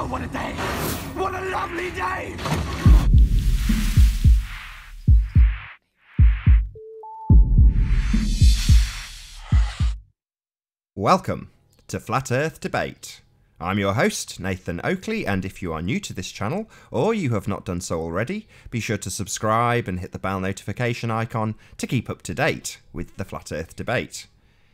Oh, what a day! What a lovely day! Welcome to Flat Earth Debate. I'm your host, Nathan Oakley, and if you are new to this channel, or you have not done so already, be sure to subscribe and hit the bell notification icon to keep up to date with the Flat Earth Debate.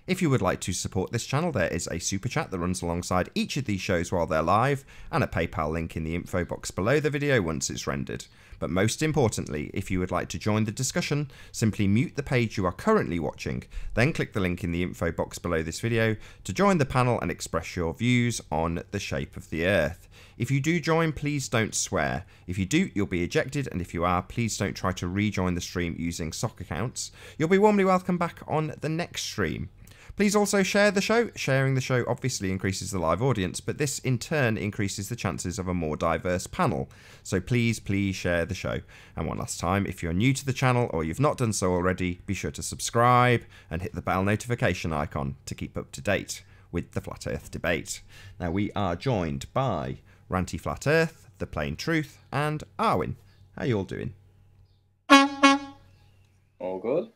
If you would like to support this channel, there is a super chat that runs alongside each of these shows while they're live, and a PayPal link in the info box below the video once it's rendered. But most importantly, if you would like to join the discussion, simply mute the page you are currently watching, then click the link in the info box below this video to join the panel and express your views on the shape of the Earth. If you do join, please don't swear. If you do, you'll be ejected, and if you are, please don't try to rejoin the stream using sock accounts. You'll be warmly welcome back on the next stream. Please also share the show. Sharing the show obviously increases the live audience, but this in turn increases the chances of a more diverse panel. So please share the show. And one last time, if you're new to the channel or you've not done so already, be sure to subscribe and hit the bell notification icon to keep up to date with the Flat Earth Debate. Now we are joined by Ranty Flat Earth, The Plain Truth, and Arwin. How you all doing? All good.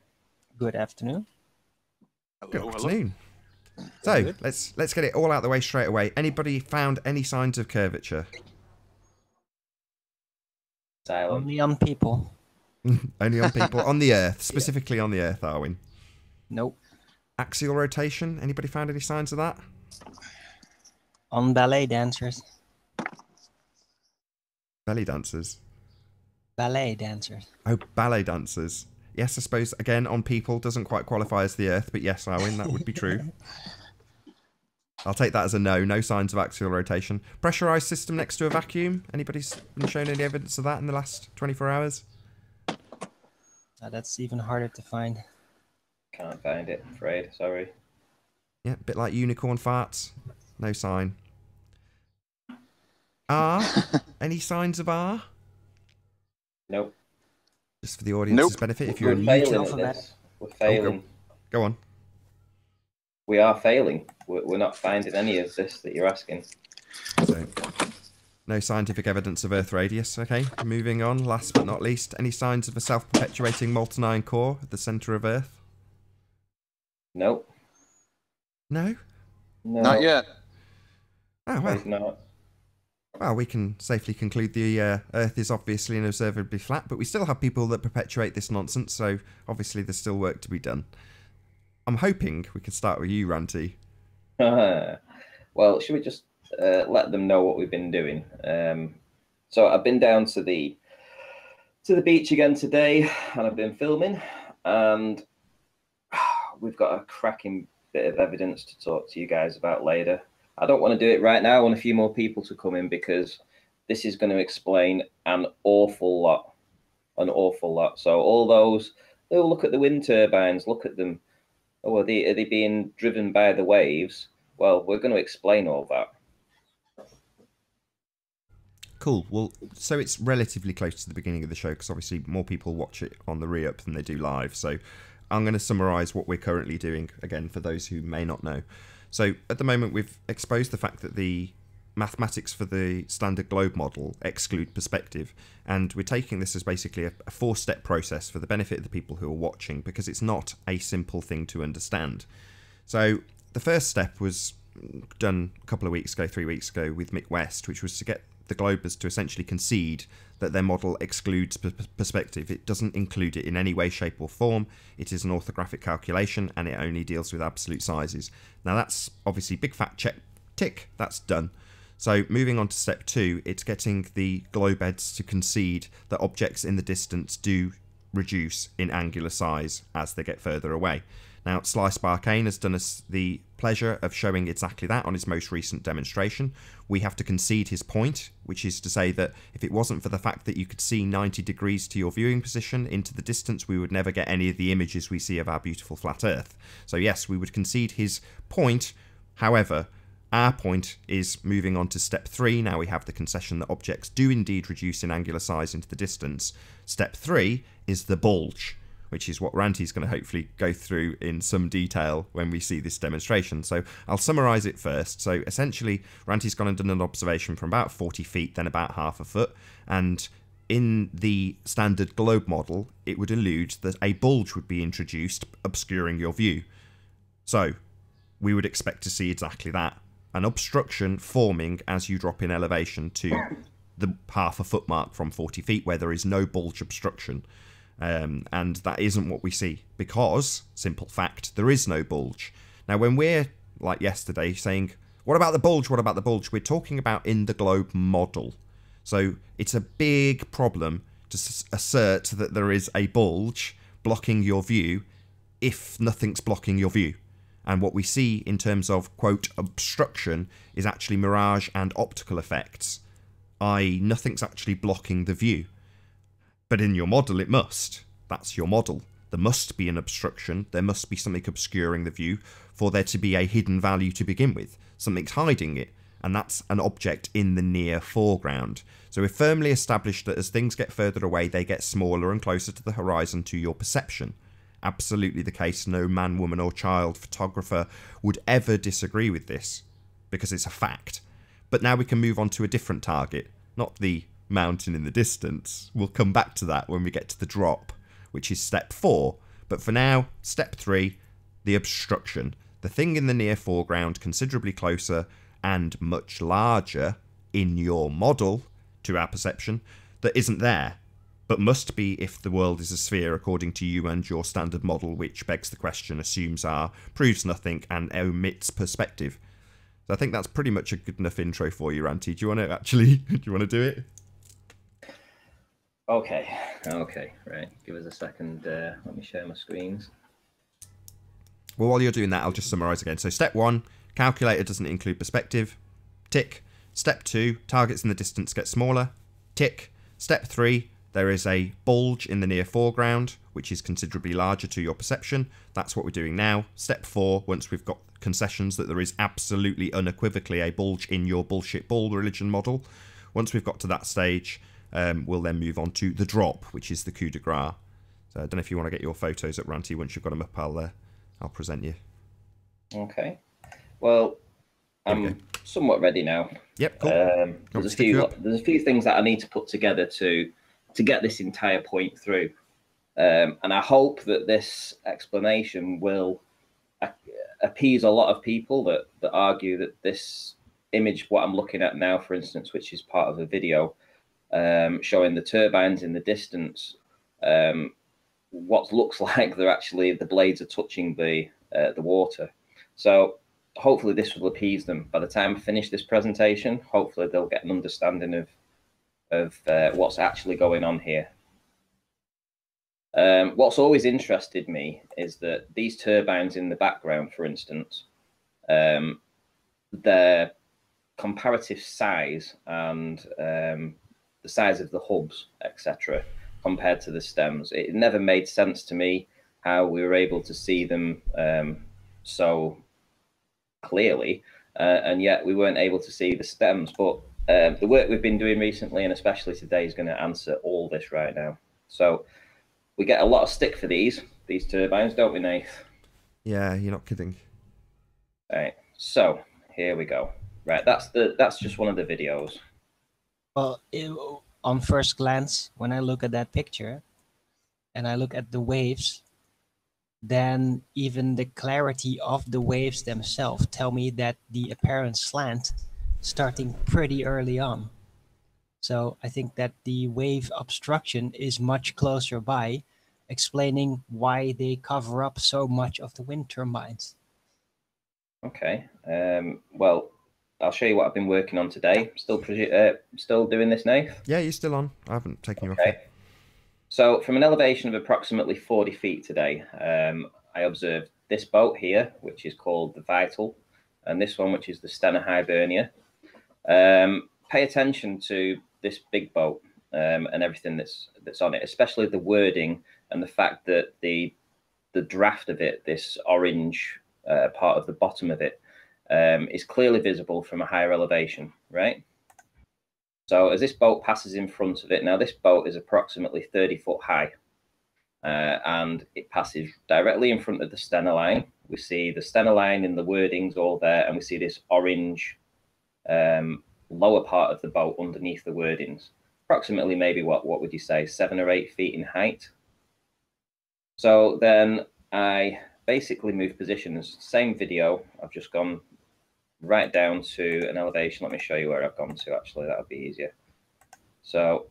Good afternoon. Good afternoon. So let's get it all out the way straight away. Anybody found any signs of curvature? Silent. Only on people. Only on people on the Earth, specifically on the Earth, Arwin. Nope. Axial rotation. Anybody found any signs of that? On ballet dancers. Belly dancers. Ballet dancers. Oh, ballet dancers. Yes, I suppose, again, on people doesn't quite qualify as the Earth, but yes, Arwin, that would be true. I'll take that as a no. No signs of axial rotation. Pressurized system next to a vacuum. Anybody's been shown any evidence of that in the last 24 hours? That's even harder to find. Can't find it, I'm afraid. Sorry. Yeah, a bit like unicorn farts. No sign. R? Any signs of R? Nope. Just for the audience's benefit, if you're We're new failing to at alphabet. this. We're failing. Go on. We are failing. We're not finding any of this that you're asking. So, no scientific evidence of Earth radius. Okay, moving on. Last but not least, any signs of a self-perpetuating molten iron core at the centre of Earth? Nope. No? No. Not yet. Oh, well. It's not. Well, we can safely conclude the Earth is obviously and observably flat, but we still have people that perpetuate this nonsense, so obviously there's still work to be done. I'm hoping we can start with you, Ranty. Well, should we just let them know what we've been doing? So I've been down to the beach again today, and I've been filming, and we've got a cracking bit of evidence to talk to you guys about later. I don't want to do it right now. I want a few more people to come in because this is going to explain an awful lot. So all those, they'll look at the wind turbines, look at them. Oh, are they being driven by the waves? Well, we're going to explain all that. Cool. Well, so it's relatively close to the beginning of the show because obviously more people watch it on the re-up than they do live. So I'm going to summarise what we're currently doing, again, for those who may not know. So at the moment, we've exposed the fact that the mathematics for the standard globe model exclude perspective, and we're taking this as basically a four-step process for the benefit of the people who are watching, because it's not a simple thing to understand. So the first step was done a couple of weeks ago, 3 weeks ago, with Mick West, which was to get the globers to essentially concede that their model excludes perspective. It doesn't include it in any way, shape or form. It is an orthographic calculation and it only deals with absolute sizes. Now that's obviously big fat check, tick, that's done. So moving on to step 2, it's getting the globeheads to concede that objects in the distance do reduce in angular size as they get further away. Now, Slice Barkane has done us the pleasure of showing exactly that on his most recent demonstration. We have to concede his point, which is to say that if it wasn't for the fact that you could see 90 degrees to your viewing position into the distance, we would never get any of the images we see of our beautiful flat Earth. So yes, we would concede his point. However, our point is moving on to step 3. Now we have the concession that objects do indeed reduce in angular size into the distance. Step 3 is the bulge, which is what Ranty's going to hopefully go through in some detail when we see this demonstration. So I'll summarise it first. So essentially, Ranty's gone and done an observation from about 40 feet, then about half a foot, and in the standard globe model, it would allude that a bulge would be introduced, obscuring your view. So we would expect to see exactly that. An obstruction forming as you drop in elevation to the half a foot mark from 40 feet where there is no bulge obstruction. And that isn't what we see because, simple fact, there is no bulge. Now, when we're, like yesterday, saying, what about the bulge, what about the bulge? We're talking about in the globe model. So it's a big problem to assert that there is a bulge blocking your view if nothing's blocking your view. And what we see in terms of, quote, obstruction is actually mirage and optical effects, i.e. nothing's actually blocking the view. But in your model, it must. That's your model. There must be an obstruction. There must be something obscuring the view for there to be a hidden value to begin with. Something's hiding it, and that's an object in the near foreground. So we've firmly established that as things get further away, they get smaller and closer to the horizon to your perception. Absolutely the case. No man, woman or child photographer would ever disagree with this because it's a fact. But now we can move on to a different target, not the mountain in the distance. We'll come back to that when we get to the drop, which is step 4. But for now, step 3, the obstruction. The thing in the near foreground, considerably closer and much larger in your model to our perception, that isn't there, but must be if the world is a sphere according to you and your standard model, which begs the question, assumes R, proves nothing, and omits perspective. So I think that's pretty much a good enough intro for you, Ranty. Do you want to actually, do you want to do it? Okay, right. Give us a second. Let me share my screens. Well, while you're doing that, I'll just summarise again. So step 1, calculator doesn't include perspective. Tick. Step 2, targets in the distance get smaller. Tick. Step 3, there is a bulge in the near foreground, which is considerably larger to your perception. That's what we're doing now. Step 4, once we've got concessions that there is absolutely unequivocally a bulge in your bullshit bull religion model, once we've got to that stage, we'll then move on to the drop, which is the coup de grace. So I don't know if you want to get your photos up, Ranty. Once you've got them up, I'll present you. Okay. Well, I'm somewhat ready now. Yep, cool. There's a few things that I need to put together to get this entire point through. And I hope that this explanation will appease a lot of people that argue that this image, what I'm looking at now, for instance, which is part of a video showing the turbines in the distance, what looks like they're actually, the blades are touching the water. So hopefully this will appease them. By the time I finish this presentation, hopefully they'll get an understanding of what's actually going on here. What's always interested me is that these turbines in the background, for instance, their comparative size and the size of the hubs, etc., compared to the stems. It never made sense to me how we were able to see them so clearly, and yet we weren't able to see the stems. But the work we've been doing recently, and especially today, is going to answer all this right now. So we get a lot of stick for these turbines, don't we, Nath? Yeah, you're not kidding. All right, so here we go. Right, that's just one of the videos. Well, on first glance, when I look at that picture and I look at the waves, then even the clarity of the waves themselves tell me that the apparent slant starting pretty early on. So I think that the wave obstruction is much closer by, explaining why they cover up so much of the wind turbines. Okay, well, I'll show you what I've been working on today. Still doing this, Nath? Yeah, you're still on. I haven't taken you off Okay. yet. So from an elevation of approximately 40 feet today, I observed this boat here, which is called the Vital, and this one, which is the Stena Hibernia. Pay attention to this big boat and everything that's on it, especially the wording and the fact that the draft of it, this orange part of the bottom of it, is clearly visible from a higher elevation, right? So as this boat passes in front of it, now this boat is approximately 30 foot high. and it passes directly in front of the Stena line. We see the Stena line in the wordings all there, and we see this orange lower part of the boat underneath the wordings. Approximately maybe what would you say, 7 or 8 feet in height. So then I basically move positions. Same video, I've just gone right down to an elevation. Let me show you where I've gone to, actually, that'll be easier. So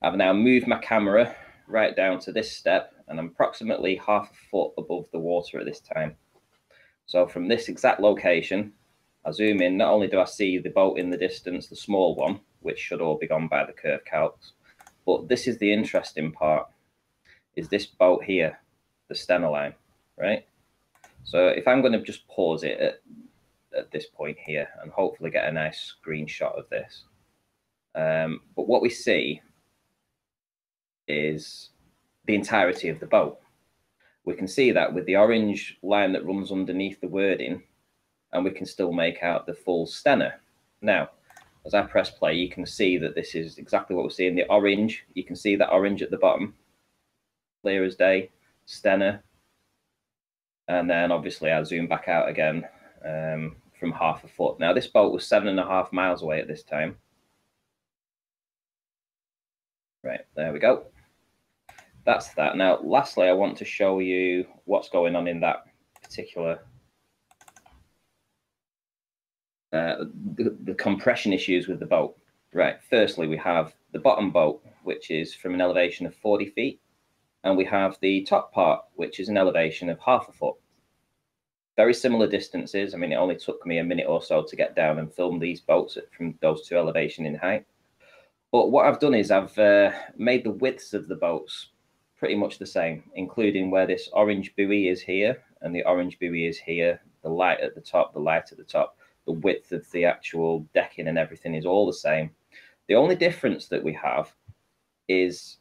I've now moved my camera right down to this step, and I'm approximately half a foot above the water at this time. So from this exact location, I zoom in. Not only do I see the boat in the distance, the small one, which should all be gone by the curve calcs, but this is the interesting part, is this boat here, the Stena line, right? So if I'm going to just pause it at this point here and hopefully get a nice screenshot of this. But what we see is the entirety of the boat. We can see that with the orange line that runs underneath the wording, and we can still make out the full Stena. Now, as I press play, you can see that this is exactly what we're seeing. The orange, you can see that orange at the bottom, clear as day, Stena. And then obviously I zoom back out again from half a foot. Now this boat was 7.5 miles away at this time. Right, there we go. That's that. Now, lastly, I want to show you what's going on in that particular the compression issues with the boat. Right, firstly, we have the bottom boat, which is from an elevation of 40 feet, and we have the top part, which is an elevation of half a foot. Very similar distances. I mean, it only took me a minute or so to get down and film these boats from those two elevation in height. But what I've done is I've made the widths of the boats pretty much the same, including where this orange buoy is here and the orange buoy is here, the light at the top, the light at the top. The width of the actual decking and everything is all the same. The only difference that we have is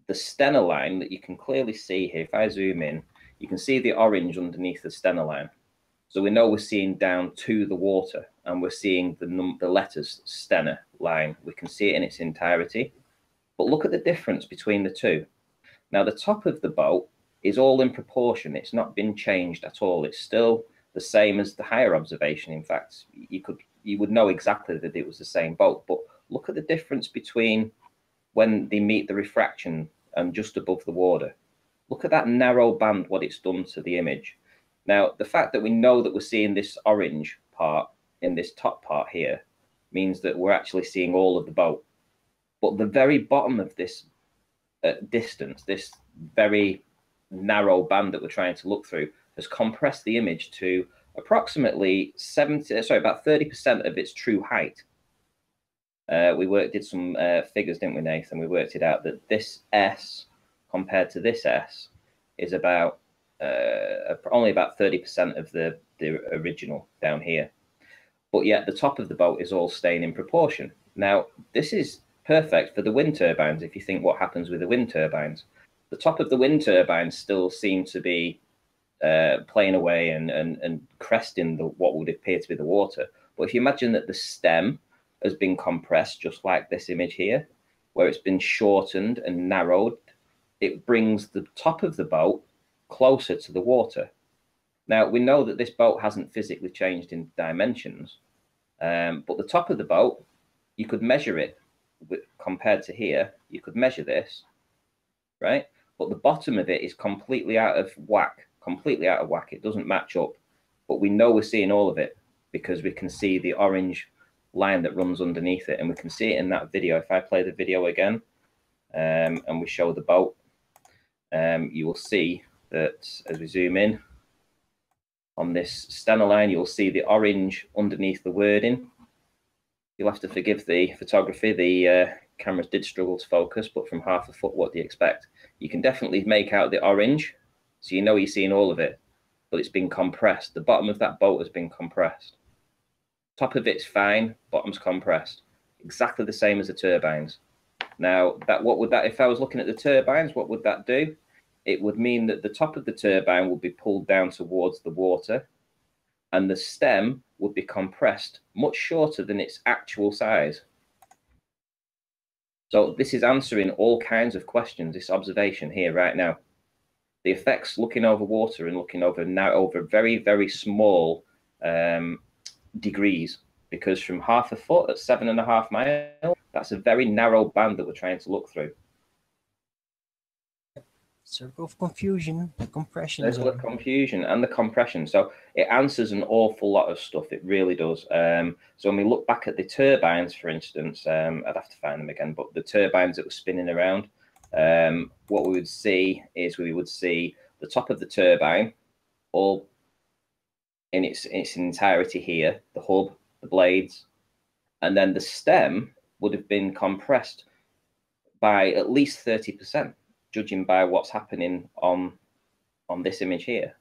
the Stena line that you can clearly see here. If I zoom in, you can see the orange underneath the Stena line. So we know we're seeing down to the water, and we're seeing the letters Stena line. We can see it in its entirety. But look at the difference between the two. Now, the top of the boat is all in proportion. It's not been changed at all. It's still the same as the higher observation. In fact, you would know exactly that it was the same boat. But look at the difference between when they meet the refraction and just above the water. Look at that narrow band, what it's done to the image. Now, the fact that we know that we're seeing this orange part in this top part here means that we're actually seeing all of the boat. But the very bottom of this distance, this very narrow band that we're trying to look through, has compressed the image to approximately about 30% of its true height. We did some figures, didn't we, Nathan? We worked it out that this S compared to this S is about only about 30% of the original down here. But yet the top of the boat is all staying in proportion. Now, this is perfect for the wind turbines. If you think what happens with the wind turbines, the top of the wind turbines still seem to be playing away and cresting what would appear to be the water. But if you imagine that the stem has been compressed, just like this image here, where it's been shortened and narrowed, it brings the top of the boat closer to the water. Now, we know that this boat hasn't physically changed in dimensions, but the top of the boat, you could measure it compared to here. You could measure this, right? But the bottom of it is completely out of whack, It doesn't match up, but we know we're seeing all of it because we can see the orange line that runs underneath it, and we can see it in that video. If I play the video again and we show the boat, you will see that as we zoom in on this Stena line, you'll see the orange underneath the wording. You'll have to forgive the photography. The cameras did struggle to focus, but from half a foot, what do you expect? You can definitely make out the orange, so you know you're seeing all of it, but it's been compressed. The bottom of that boat has been compressed. Top of it's fine, bottom's compressed. Exactly the same as the turbines. Now, what would that, if I was looking at the turbines, what would that do? It would mean that the top of the turbine would be pulled down towards the water, and the stem would be compressed much shorter than its actual size. So this is answering all kinds of questions, this observation here right now. The effects looking over water and looking over now over very, very small degrees, because from half a foot at 7.5 miles, that's a very narrow band that we're trying to look through. Circle of confusion, the compression Circle of zone. confusion and the compression. So it answers an awful lot of stuff. It really does. So when we look back at the turbines, for instance, I'd have to find them again, but the turbines that were spinning around, what we would see is we would see the top of the turbine all in its entirety here, the hub, the blades, and then the stem would have been compressed by at least 30%, judging by what's happening on this image here.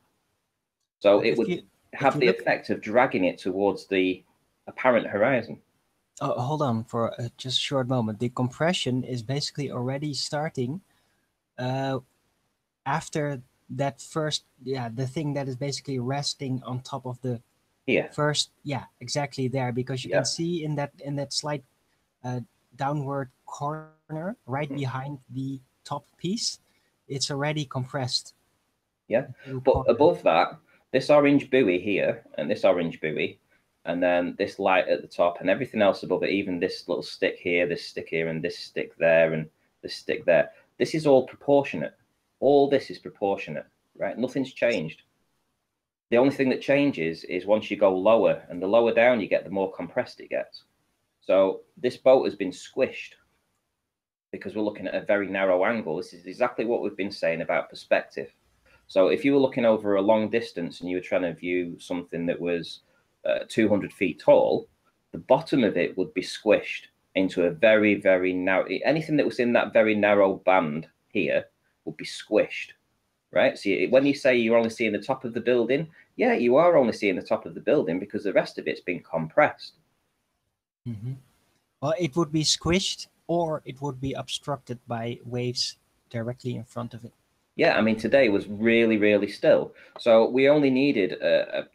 So it would have the effect of dragging it towards the apparent horizon. Oh, hold on for just a short moment. The compression is basically already starting after that first, the thing that is basically resting on top of the first, exactly there, because you can see in that slight downward corner right behind the top piece, it's already compressed. Yeah, but above that, this orange buoy here and this orange buoy, and then this light at the top and everything else above it, even this little stick here, this stick here, and this stick there, and this stick there, this is all proportionate. All this is proportionate, right? Nothing's changed. The only thing that changes is once you go lower, and the lower down you get, the more compressed it gets. So this boat has been squished because we're looking at a very narrow angle. This is exactly what we've been saying about perspective. So if you were looking over a long distance and you were trying to view something that was 200 feet tall, the bottom of it would be squished into a very, very narrow, anything that was in that very narrow band here would be squished, right? So when you say you're only seeing the top of the building, yeah, you are only seeing the top of the building because the rest of it's been compressed. Mm-hmm. Well, it would be squished or it would be obstructed by waves directly in front of it. Yeah, I mean, today was really, really still. So we only needed a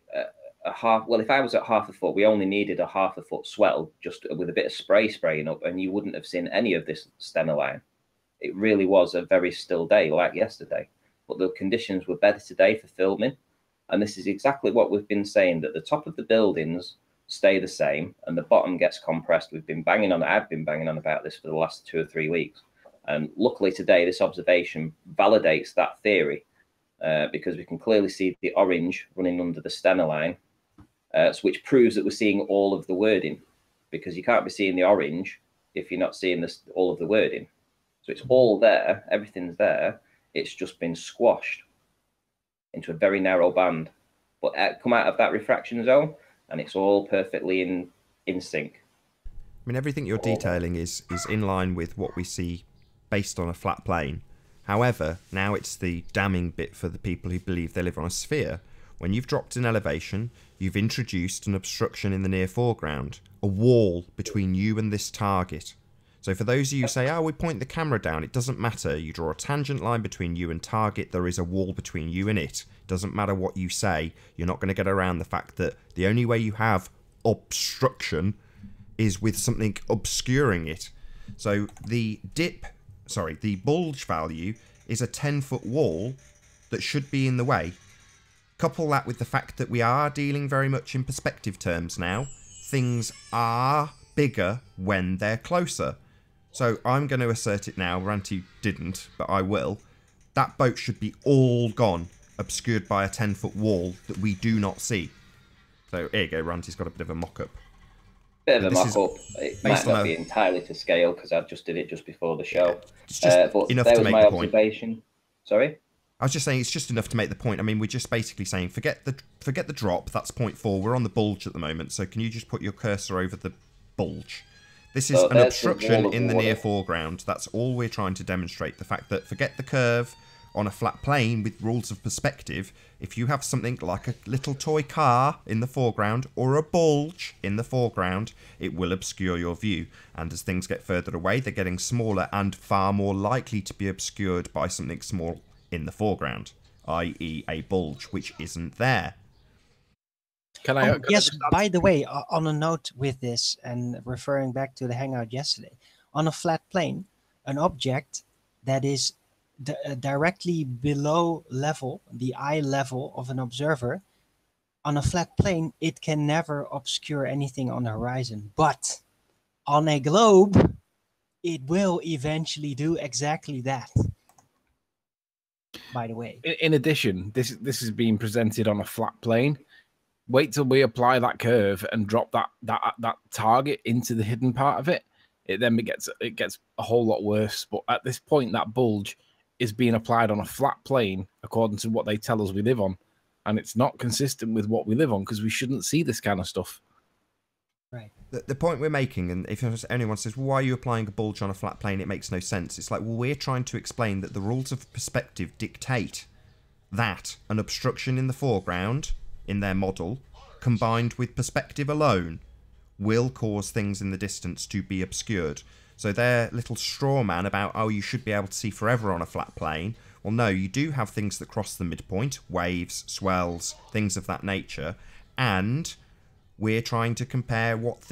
half, well, if I was at half a foot, we only needed a half a foot swell just with a bit of spray spraying up, and you wouldn't have seen any of this stemmer line. It really was a very still day like yesterday, but the conditions were better today for filming. And this is exactly what we've been saying, that the top of the buildings stay the same and the bottom gets compressed. I've been banging on about this for the last 2 or 3 weeks. And luckily today, this observation validates that theory because we can clearly see the orange running under the stemmer line, which proves that we're seeing all of the wording, because you can't be seeing the orange if you're not seeing all of the wording. So it's all there, everything's there. It's just been squashed into a very narrow band, but come out of that refraction zone, and it's all perfectly in sync. I mean, everything you're detailing is in line with what we see based on a flat plane. However, now it's the damning bit for the people who believe they live on a sphere. When you've dropped in elevation, you've introduced an obstruction in the near foreground, a wall between you and this target. So for those of you who say, oh, we point the camera down, it doesn't matter. You draw a tangent line between you and target, there is a wall between you and it. Doesn't matter what you say, you're not going to get around the fact that the only way you have obstruction is with something obscuring it. So the bulge value is a 10-foot wall that should be in the way. Couple that with the fact that we are dealing very much in perspective terms now. Things are bigger when they're closer. So I'm going to assert it now. Ranty didn't, but I will. That boat should be all gone, obscured by a 10-foot wall that we do not see. So here you go, Ranty's got a bit of a mock-up. Bit of a mock-up. It might not be entirely to scale because I just did it just before the show. It's just but enough there to was make my the point. observation. Sorry? I was just saying it's just enough to make the point. I mean, we're just basically saying forget the drop. That's point 4. We're on the bulge at the moment. So can you just put your cursor over the bulge? This is an obstruction in the near foreground. That's all we're trying to demonstrate. The fact that forget the curve on a flat plane with rules of perspective. If you have something like a little toy car in the foreground or a bulge in the foreground, it will obscure your view. And as things get further away, they're getting smaller and far more likely to be obscured by something small in the foreground, i.e. a bulge, which isn't there. Can I? Yes, by the way, on a note with this, and referring back to the hangout yesterday, on a flat plane, an object that is directly below level, the eye level of an observer, on a flat plane, it can never obscure anything on the horizon. But on a globe, it will eventually do exactly that. By the way, In addition, this is being presented on a flat plane. Wait till we apply that curve and drop that target into the hidden part of it. It gets a whole lot worse. But at this point, that bulge is being applied on a flat plane according to what they tell us we live on, and it's not consistent with what we live on because we shouldn't see this kind of stuff. right? The point we're making, and if anyone says, well, why are you applying a bulge on a flat plane? It makes no sense. It's like, well, we're trying to explain that the rules of perspective dictate that an obstruction in the foreground, in their model, combined with perspective alone, will cause things in the distance to be obscured. So their little straw man about, oh, you should be able to see forever on a flat plane. Well, no, you do have things that cross the midpoint, waves, swells, things of that nature, and we're trying to compare what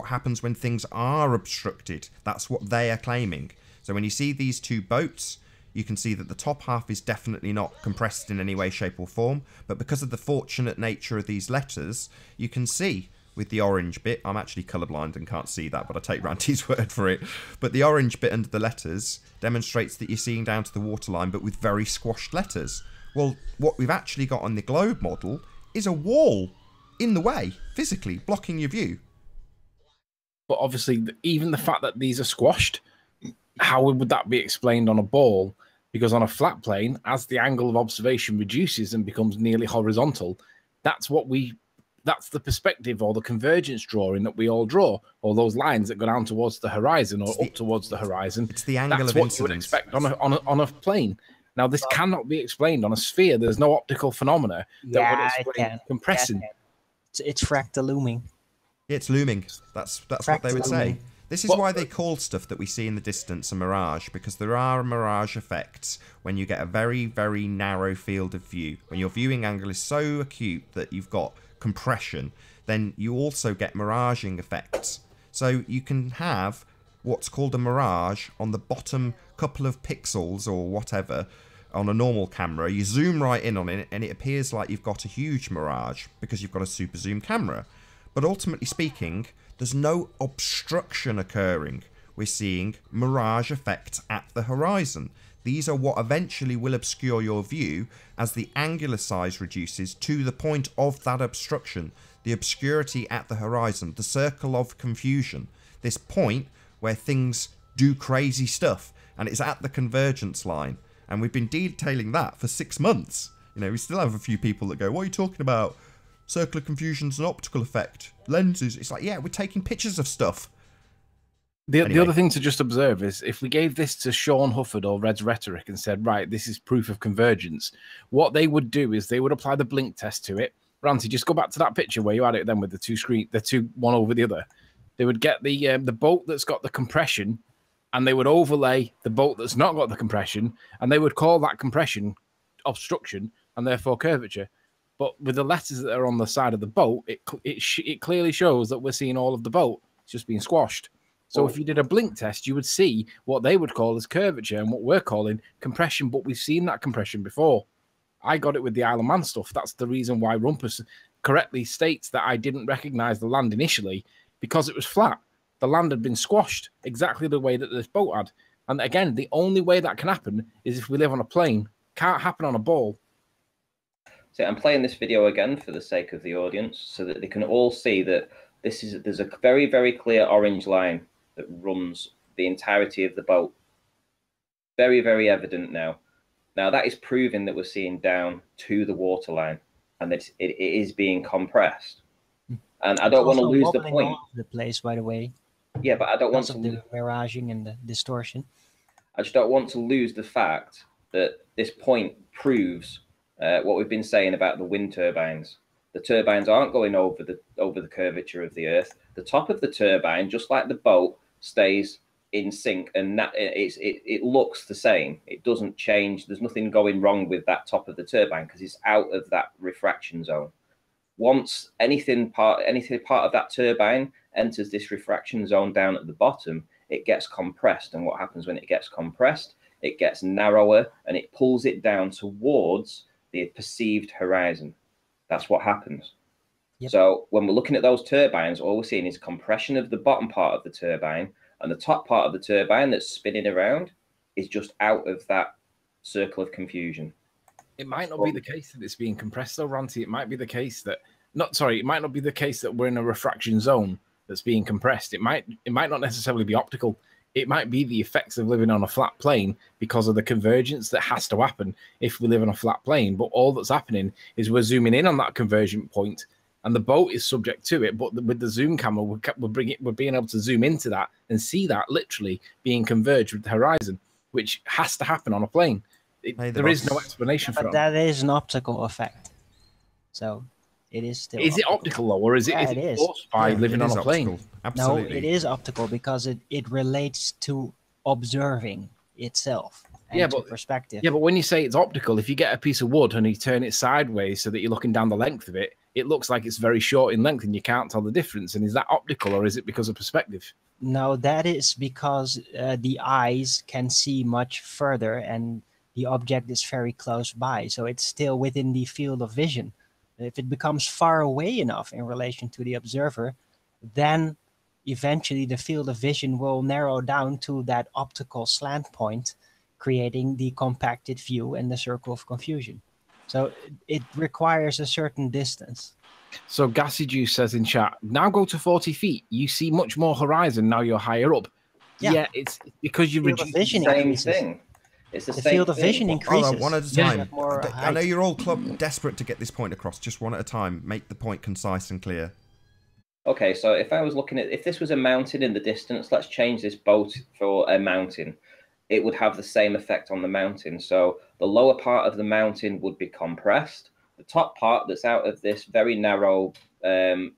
happens when things are obstructed. That's what they are claiming. So when you see these two boats, you can see that the top half is definitely not compressed in any way, shape or form. But because of the fortunate nature of these letters, you can see with the orange bit, I'm actually colourblind and can't see that, but I take Ranty's word for it. But the orange bit under the letters demonstrates that you're seeing down to the waterline, but with very squashed letters. Well, what we've actually got on the globe model is a wall in the way, physically, blocking your view. But obviously, even the fact that these are squashed, how would that be explained on a ball? Because on a flat plane, as the angle of observation reduces and becomes nearly horizontal, that's the perspective or the convergence drawing that we all draw, or those lines that go down towards the horizon or up towards the horizon. It's the angle of incidence. That's what you would expect on a plane. Now, this cannot be explained on a sphere. There's no optical phenomena that would explain compressing. It's fractal looming. Yeah, it's looming. That's what they would say. This is why they call stuff that we see in the distance a mirage, because there are mirage effects when you get a very, very narrow field of view. When your viewing angle is so acute that you've got compression, then you also get miraging effects. So you can have what's called a mirage on the bottom couple of pixels or whatever on a normal camera. You zoom right in on it and it appears like you've got a huge mirage because you've got a super zoom camera. But ultimately speaking, there's no obstruction occurring. We're seeing mirage effects at the horizon. These are what eventually will obscure your view as the angular size reduces to the point of that obstruction, the obscurity at the horizon, the circle of confusion, this point where things do crazy stuff, and it's at the convergence line. And we've been detailing that for 6 months. You know, we still have a few people that go, what are you talking about? Circular confusion's an optical effect. Lenses. It's like, yeah, we're taking pictures of stuff. The other thing to just observe is if we gave this to Sean Hufford or Red's Rhetoric and said, right, this is proof of convergence, what they would do is they would apply the blink test to it. Ranty, just go back to that picture where you had it then with the two one over the other. They would get the boat that's got the compression and they would overlay the boat that's not got the compression, and they would call that compression obstruction and therefore curvature. But with the letters that are on the side of the boat, it clearly shows that we're seeing all of the boat. It's just being squashed. So if you did a blink test, you would see what they would call as curvature and what we're calling compression, but we've seen that compression before. I got it with the Isle of Man stuff. That's the reason why Rumpus correctly states that I didn't recognize the land initially, because it was flat. The land had been squashed exactly the way that this boat had. And again, the only way that can happen is if we live on a plane. Can't happen on a ball. So I'm playing this video again for the sake of the audience so that they can all see that there's a very, very clear orange line that runs the entirety of the boat. Very, very evident now. Now that is proving that we're seeing down to the waterline and that it is being compressed. And I don't want to lose the point. All over the place, by the way. Yeah, but I don't want to the miraging and the distortion. I just don't want to lose the fact that this point proves what we've been saying about the wind turbines. The turbines aren't going over the curvature of the Earth. The top of the turbine, just like the boat, stays in sync, and it looks the same. It doesn't change. There's nothing going wrong with that top of the turbine because it's out of that refraction zone. Once anything part of that turbine enters this refraction zone down at the bottom, it gets compressed. And what happens when it gets compressed? It gets narrower and it pulls it down towards the perceived horizon. That's what happens. Yep. So when we're looking at those turbines, all we're seeing is compression of the bottom part of the turbine, and the top part of the turbine that's spinning around is just out of that circle of confusion. It might not be the case that it's being compressed though, Ranty. It might be the case that it might not be the case that we're in a refraction zone that's being compressed. It might not necessarily be optical. It might be the effects of living on a flat plane because of the convergence that has to happen if we live on a flat plane. But all that's happening is we're zooming in on that convergent point, and the boat is subject to it. But with the zoom camera, we're being able to zoom into that and see that literally being converged with the horizon, which has to happen on a plane. There is no explanation for it. But that is an optical effect. So it is still. Is it optical though, or is it? Yeah, Is it caused by living on a plane? Absolutely. No, it is optical because it relates to observing itself. And to perspective. Yeah, but when you say it's optical, if you get a piece of wood and you turn it sideways so that you're looking down the length of it, it looks like it's very short in length, and you can't tell the difference. And is that optical, or is it because of perspective? No, that is because the eyes can see much further, and the object is very close by, so it's still within the field of vision. If it becomes far away enough in relation to the observer, then eventually the field of vision will narrow down to that optical slant point, creating the compacted view and the circle of confusion. So it requires a certain distance. So Gassy Juice says in chat, now go to 40 feet. You see much more horizon now you're higher up. Yeah, it's because you reduce the same thing. It's the field of vision increases. Hold on, one at a time. I know you're all desperate to get this point across. Just one at a time. Make the point concise and clear. Okay, so if I was looking at, if this was a mountain in the distance, let's change this boat for a mountain. It would have the same effect on the mountain. So the lower part of the mountain would be compressed. The top part that's out of this very narrow band,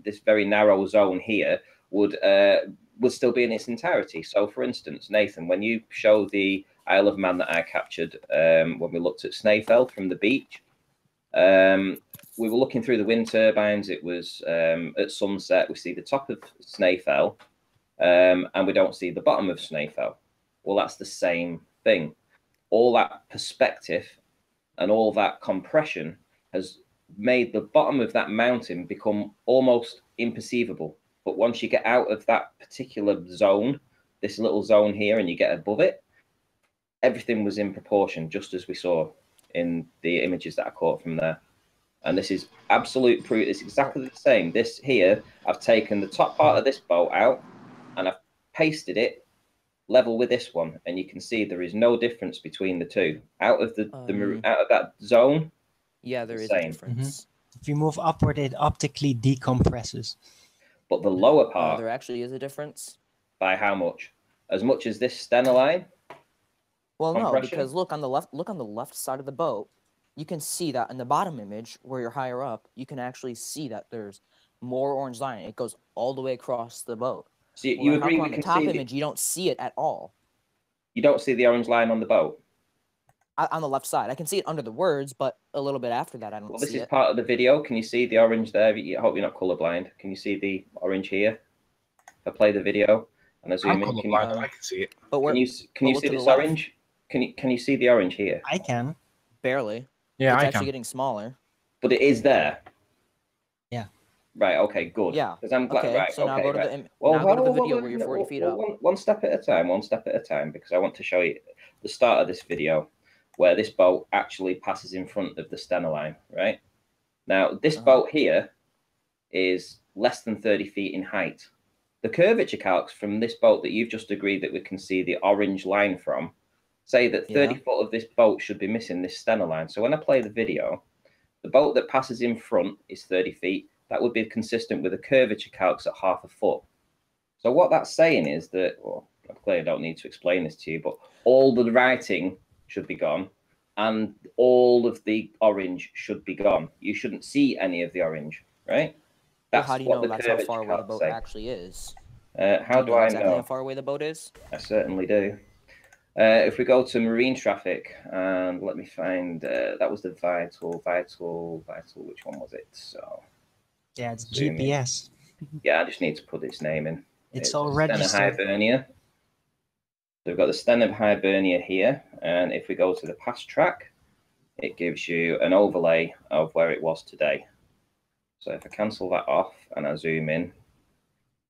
this very narrow zone here, would still be in its entirety. So, for instance, Nathan, when you show the Isle of Man that I captured when we looked at Snaefell from the beach, we were looking through the wind turbines. It was at sunset. We see the top of Snaefell, and we don't see the bottom of Snaefell. Well, that's the same thing. All that perspective and all that compression has made the bottom of that mountain become almost imperceivable. But once you get out of that particular zone, this little zone here, and you get above it, everything was in proportion, just as we saw in the images that I caught from there. And this is absolute proof. It's exactly the same. This here, I've taken the top part of this boat out and I've pasted it level with this one, and you can see there is no difference between the two. Out of out of that zone, yeah, there is a difference. If you move upward, it optically decompresses. But the lower part, there actually is a difference. By how much? As much as this stena line? Well, no, because look on the left side of the boat. You can see that in the bottom image where you're higher up, you can actually see that there's more orange line. It goes all the way across the boat. So you agree we on the top image, you don't see it at all. You don't see the orange line on the boat? On the left side. I can see it under the words, but a little bit after that, I don't see it. Well, this is part of the video. Can you see the orange there? I hope you're not colorblind. Can you see the orange here? If I play the video and I zoom in, I can see it. But can you see this orange? Can you see the orange here? I can. Barely. Yeah, it's actually getting smaller. But it is there. Yeah. Right. Okay. Good. Yeah. Because I'm glad. Okay, right. so now okay, go to right. go to the video where you're 40 feet up. One step at a time. One step at a time, because I want to show you the start of this video, where this boat actually passes in front of the stena line. Right. Now, this boat here is less than 30 feet in height. The curvature calcs from this boat that you've just agreed that we can see the orange line from say that 30 foot of this boat should be missing this stena line. So when I play the video, the boat that passes in front is 30 feet. That would be consistent with the curvature calcs at half a foot. So what that's saying is that, well, I clearly don't need to explain this to you, but all the writing should be gone and all of the orange should be gone. You shouldn't see any of the orange, right? That's how do you know that's how far away the boat actually is? How do I exactly know? How far away the boat is? I certainly do. If we go to marine traffic, and let me find, that was the vital, which one was it? So yeah, it's GPS. Yeah, I just need to put its name in. It's all registered. Hibernia. So we've got the Sten of Hibernia here, and if we go to the past track, it gives you an overlay of where it was today. So if I cancel that off and I zoom in,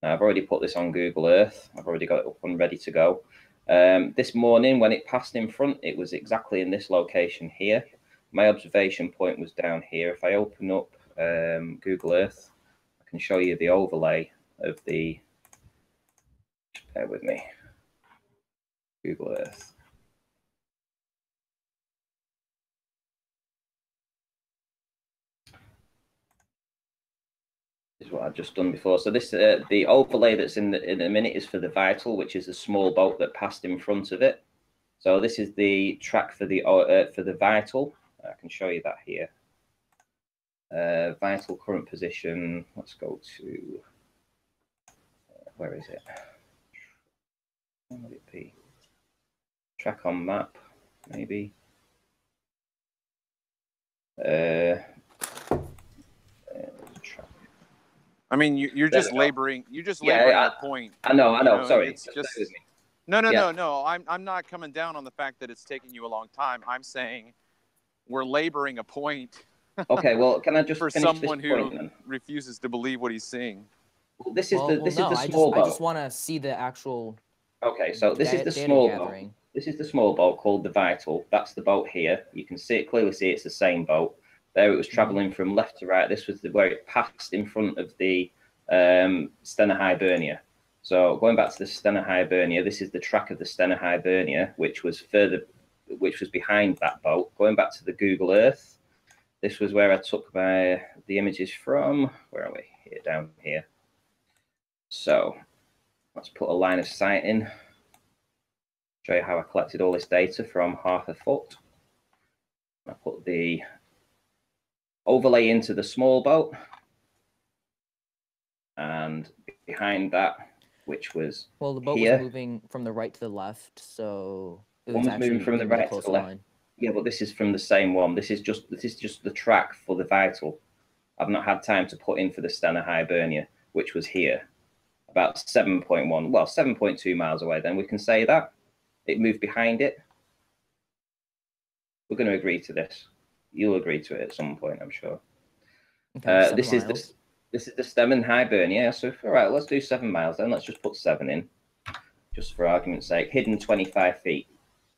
now I've already put this on Google Earth. I've already got it up and ready to go. This morning when it passed in front, it was exactly in this location here. My observation point was down here. If I open up Google Earth, I can show you the overlay of the, just bear with me, Google Earth. This is what I've just done before. So this, the overlay that's in a minute is for the Vital, which is a small boat that passed in front of it. So this is the track for the Vital. I can show you that here. Vital current position. Let's go to, where is it? Where would it be? Track on map, maybe. I mean, you're just laboring. You're just laboring a point. I know. Sorry. It's just no. I'm not coming down on the fact that it's taking you a long time. I'm saying we're laboring a point. Okay. Well, can I just for finish someone this point, who then? refuses to believe what he's seeing? Well, this is the small boat. I just want to see the actual. Okay, so this is the small boat. This is the small boat called the Vital. That's the boat here. You can clearly see it's the same boat. There it was travelling from left to right. This was where it passed in front of the Stena Hibernia. So going back to the Stena Hibernia, this is the track of the Stena Hibernia, which was behind that boat. Going back to the Google Earth, this was where I took the images from. Where are we? Here, down here. So let's put a line of sight in. Show you how I collected all this data from half a foot. I put the overlay into the small boat, and behind that, which was the boat here, was moving from the right to the left, so it was moving from the right to the left. Yeah, but this is from the same one. This is just the track for the Vital. I've not had time to put in for the Stena Hibernia, which was here, about 7.2 miles away. Then we can say that it moved behind it. We're going to agree to this. You'll agree to it at some point, I'm sure. Okay, this is the Stena Hibernia. So all right, let's do 7 miles then. Let's just put 7 in, just for argument's sake. Hidden 25 feet,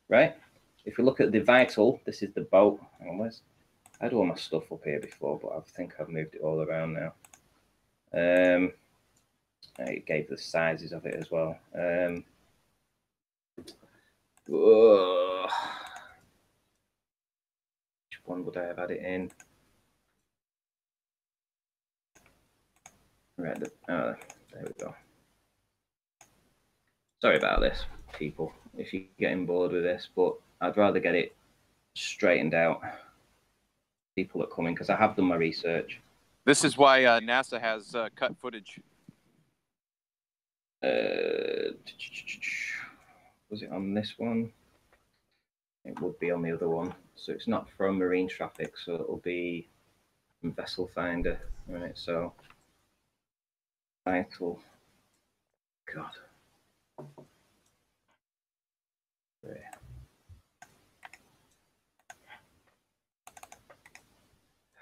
right? If we look at the Vital, this is the boat. Hang on, I had all my stuff up here before, but I think I've moved it all around now. It gave the sizes of it as well. Which one would I have had it in? Right, there we go. Sorry about this, people, if you're getting bored with this, but I'd rather get it straightened out. People that come in, because I have done my research. This is why NASA has cut footage. Was it on this one? It would be on the other one. So it's not from marine traffic, so it'll be from Vessel Finder. Right, so Vital. God. Right.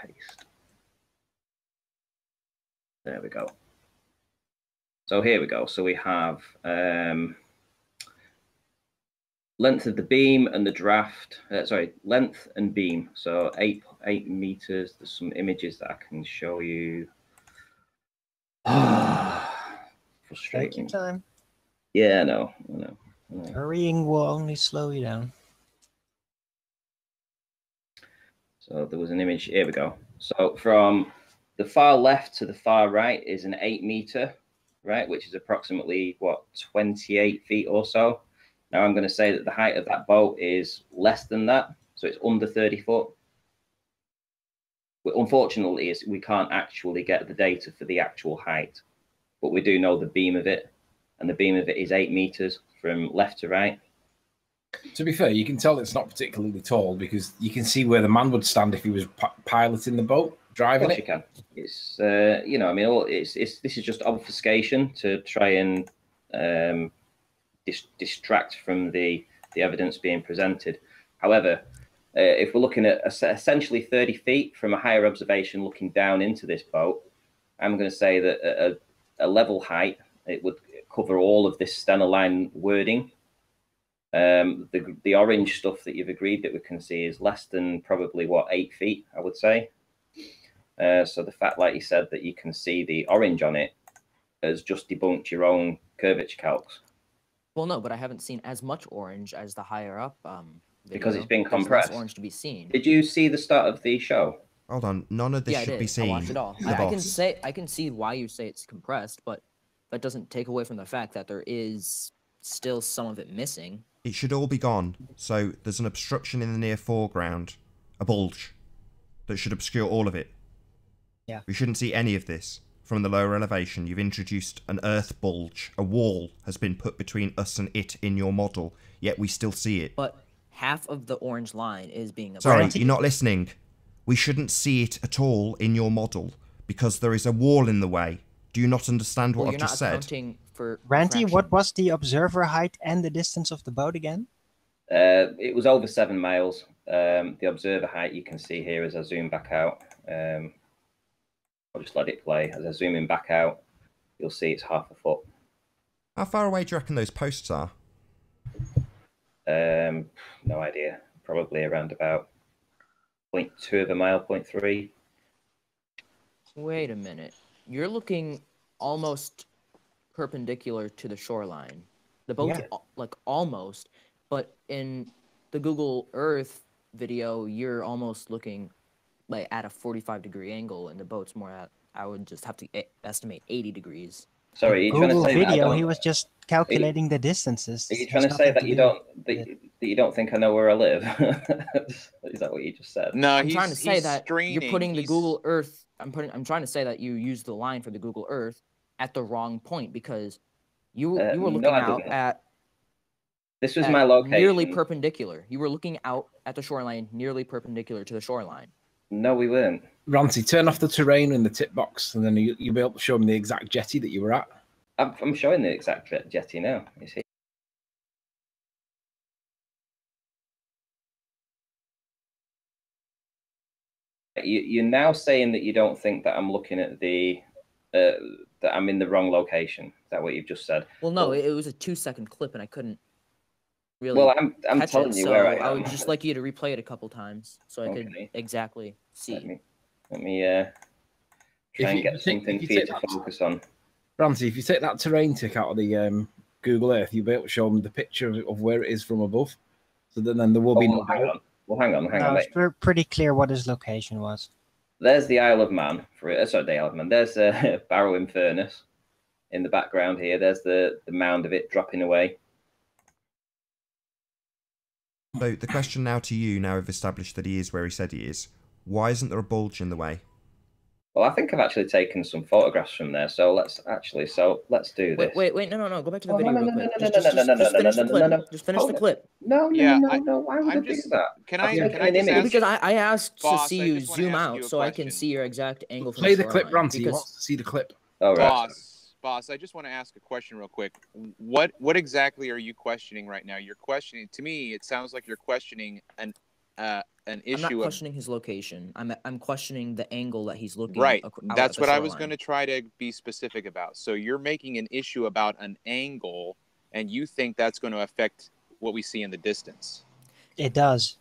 Paste. There we go. So here we go. So we have length of the beam and the draft. Length and beam. So 8 meters. There's some images that I can show you. Frustrating. Take your time. Yeah, I know. Hurrying will only slow you down. So there was an image. Here we go. So from the far left to the far right is an 8 meter, right, which is approximately, 28 feet or so. Now I'm going to say that the height of that boat is less than that, so it's under 30 foot. But unfortunately, we can't actually get the data for the actual height, but we do know the beam of it, and the beam of it is 8 meters from left to right. To be fair, you can tell it's not particularly tall because you can see where the man would stand if he was piloting the boat. driving it. You can. It's you know, I mean, this is just obfuscation to try and distract from the evidence being presented. However, if we're looking at essentially 30 feet from a higher observation looking down into this boat, I'm going to say that at a level height, it would cover all of this Stena Line wording. The orange stuff that you've agreed that we can see is less than probably, what, 8 feet, I would say. So the fact, like you said, that you can see the orange on it has just debunked your own curvature calcs. Well, no, but I haven't seen as much orange as the higher up video. Because it's been There's compressed. less orange to be seen. Did you see the start of the show? Hold on, none of this should be seen. I watched it all. I can see why you say it's compressed, but that doesn't take away from the fact that there is still some of it missing. It should all be gone. So there's an obstruction in the near foreground, a bulge, that should obscure all of it. Yeah. We shouldn't see any of this. From the lower elevation, you've introduced an earth bulge. A wall has been put between us and it in your model, yet we still see it. But half of the orange line is being... Sorry, you're not listening. We shouldn't see it at all in your model because there is a wall in the way. Do you not understand what I've just said? You're not accounting for Ranty, what was the observer height and the distance of the boat again? It was over 7 miles. The observer height you can see here as I zoom back out. I'll just let it play. As I zoom in back out, you'll see it's 1/2 foot. How far away do you reckon those posts are? No idea. Probably around about 0.2 of a mile, 0.3. Wait a minute. You're looking almost perpendicular to the shoreline. The boat's like almost, but in the Google Earth video, you're almost looking like at a 45-degree angle, and the boat's more at, I would just have to estimate 80 degrees. Sorry, are you trying to say video, he was just calculating the distances. Are you trying to say that you don't think I know where I live? Is that what you just said? No, I'm trying to say that you're putting the Google Earth. I'm trying to say that you used the line for the Google Earth at the wrong point because you were looking out at. This was my location. Nearly perpendicular. You were looking out at the shoreline, nearly perpendicular to the shoreline. No, we weren't. Ranty, turn off the terrain in the tip box, and then you'll be able to show me the exact jetty that you were at. I'm showing the exact jetty now. You see? You're now saying that you don't think that I'm looking at the that I'm in the wrong location. Is that what you've just said? Well, no, it was a 2-second clip, and I couldn't really. Well, I'm telling you where I am. I would just like you to replay it a couple times so I could exactly see. Let me try and get something for you to focus on. Ranty, if you take that terrain tick out of the Google Earth, you'll be able to show them the picture of where it is from above. So then there will be no. Hang on. Well, hang on, mate. It's pretty clear what his location was. There's the Isle of Man. Sorry, the Isle of Man. There's Barrowing Furnace in the background here. There's the mound of it dropping away. So the question now to you, now we've established that he is where he said he is, why isn't there a bulge in the way? Well, I think I've actually taken some photographs from there, so let's do this. Wait, no, go back to the video real quick. Just finish the clip. No. Why would I do that? Can I just ask, because I asked Boss, to see you zoom out so I can see your exact angle from Play the the clip, shoreline, Ranty. He wants to see the clip. All right. Boss, I just want to ask a question real quick. What exactly are you questioning right now? You're questioning. To me, it sounds like you're questioning an issue. I'm not questioning his location. I'm questioning the angle that he's looking. Right. Out That's what shoreline. I was going to try to be specific about. So you're making an issue about an angle, and you think that's going to affect what we see in the distance. It does.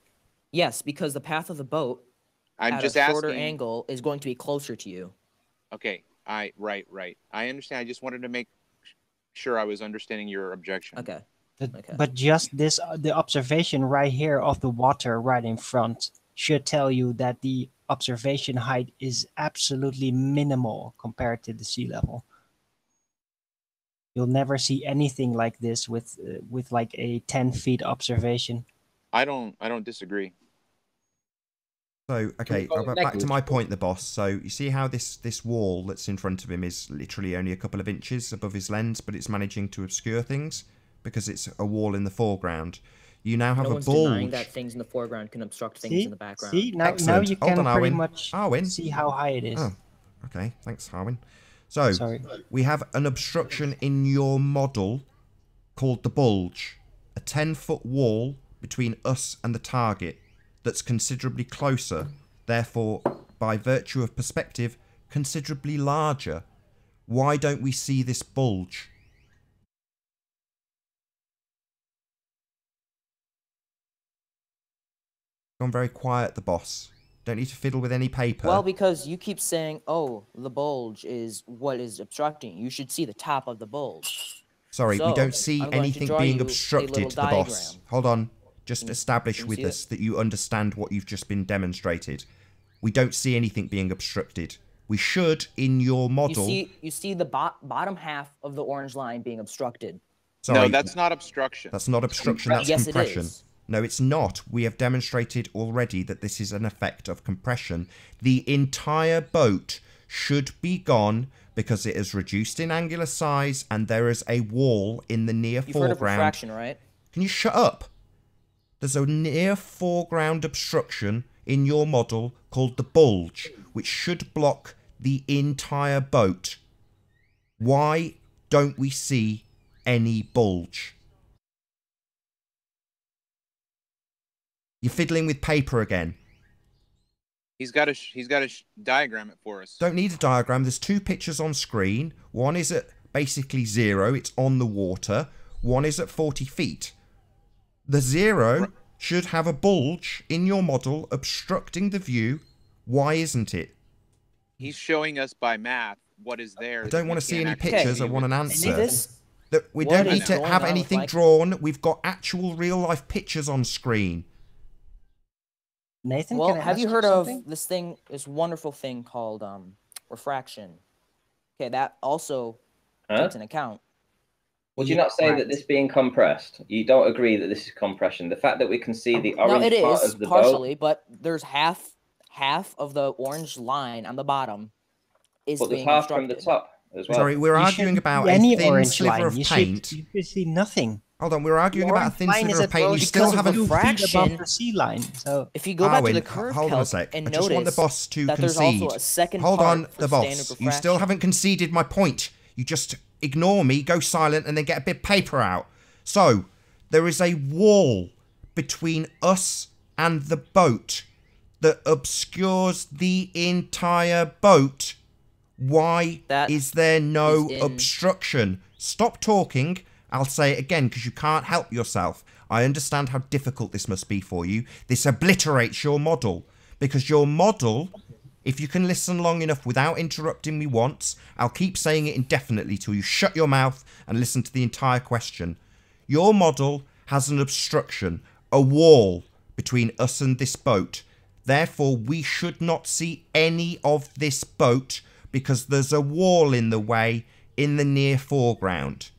Yes, because the path of the boat at a shorter angle is going to be closer to you. Okay. Right. I understand. I just wanted to make sure I was understanding your objection. Okay. But just the observation right here of the water right in front should tell you that the observation height is absolutely minimal compared to the sea level. You'll never see anything like this with like a 10 feet observation. I don't disagree. So, okay, back to my point, the boss. So, you see how this wall that's in front of him is literally only a couple of inches above his lens, but it's managing to obscure things because it's a wall in the foreground. You now have No a one's denying bulge. that things in the foreground can obstruct things See? in the background. See? Now Excellent. you Hold can on, pretty Arwen. much Arwen. see how high it is. Oh, okay. Thanks, Harwin. So, Sorry. we have an obstruction in your model called the bulge. A 10-foot wall between us and the target that's considerably closer, therefore, by virtue of perspective, considerably larger. Why don't we see this bulge? Gone very quiet, the boss. Don't need to fiddle with any paper. Well, because you keep saying, oh, the bulge is what is obstructing. You should see the top of the bulge. Sorry, we So, don't see I'm going to anything draw being you a obstructed, little the boss. diagram. Hold on. Just establish can you with see us that you understand what you've just been demonstrated. We don't see anything being obstructed. We should, in your model... You see the bottom half of the orange line being obstructed. Sorry, No, that's not obstruction. That's not obstruction, that's Yes, compression. it is. No, it's not. We have demonstrated already that this is an effect of compression. The entire boat should be gone because it has reduced in angular size and there is a wall in the near You've heard of foreground. refraction, right? Can you shut up? There's a near foreground obstruction in your model called the bulge, which should block the entire boat. Why don't we see any bulge? You're fiddling with paper again. He's got to diagram it for us. Don't need a diagram. There's two pictures on screen. One is at basically 0. It's on the water. One is at 40 feet. The 0 should have a bulge in your model obstructing the view. Why isn't it? He's showing us by math what is there. I don't want to see any pictures. I want an answer. That we What don't is need to going have on with, anything like- drawn. We've got actual real-life pictures on screen. Nathan, Well, can I have ask you heard of something? this wonderful thing called refraction? Okay, that also Huh? takes an account. Would you not say that this being compressed, you don't agree that this is compression? The fact that we can see the No, orange it part is of the partially, but there's half of the orange line on the bottom is boat, but there's being half from obstructed. the top as well. Sorry, we're You arguing shouldn't about see a any thin orange sliver line. of paint. You should see nothing. Hold on, we're arguing The about a orange thin line is sliver of at paint. You most still because of haven't... 2 feet above fraction. the sea line. So If you go back to Arwen, the curve hold on a calc sec. and I just want the notice boss to that there's concede. also a second Hold part on, for the standard boss. You still refraction. haven't conceded my point. You just ignore me, go silent, and then get a bit of paper out. So, there is a wall between us and the boat that obscures the entire boat. Why That is there no is in- obstruction? Stop talking. I'll say it again because you can't help yourself. I understand how difficult this must be for you. This obliterates your model because your model, if you can listen long enough without interrupting me once, I'll keep saying it indefinitely till you shut your mouth and listen to the entire question. Your model has an obstruction, a wall between us and this boat. Therefore, we should not see any of this boat because there's a wall in the way in the near foreground.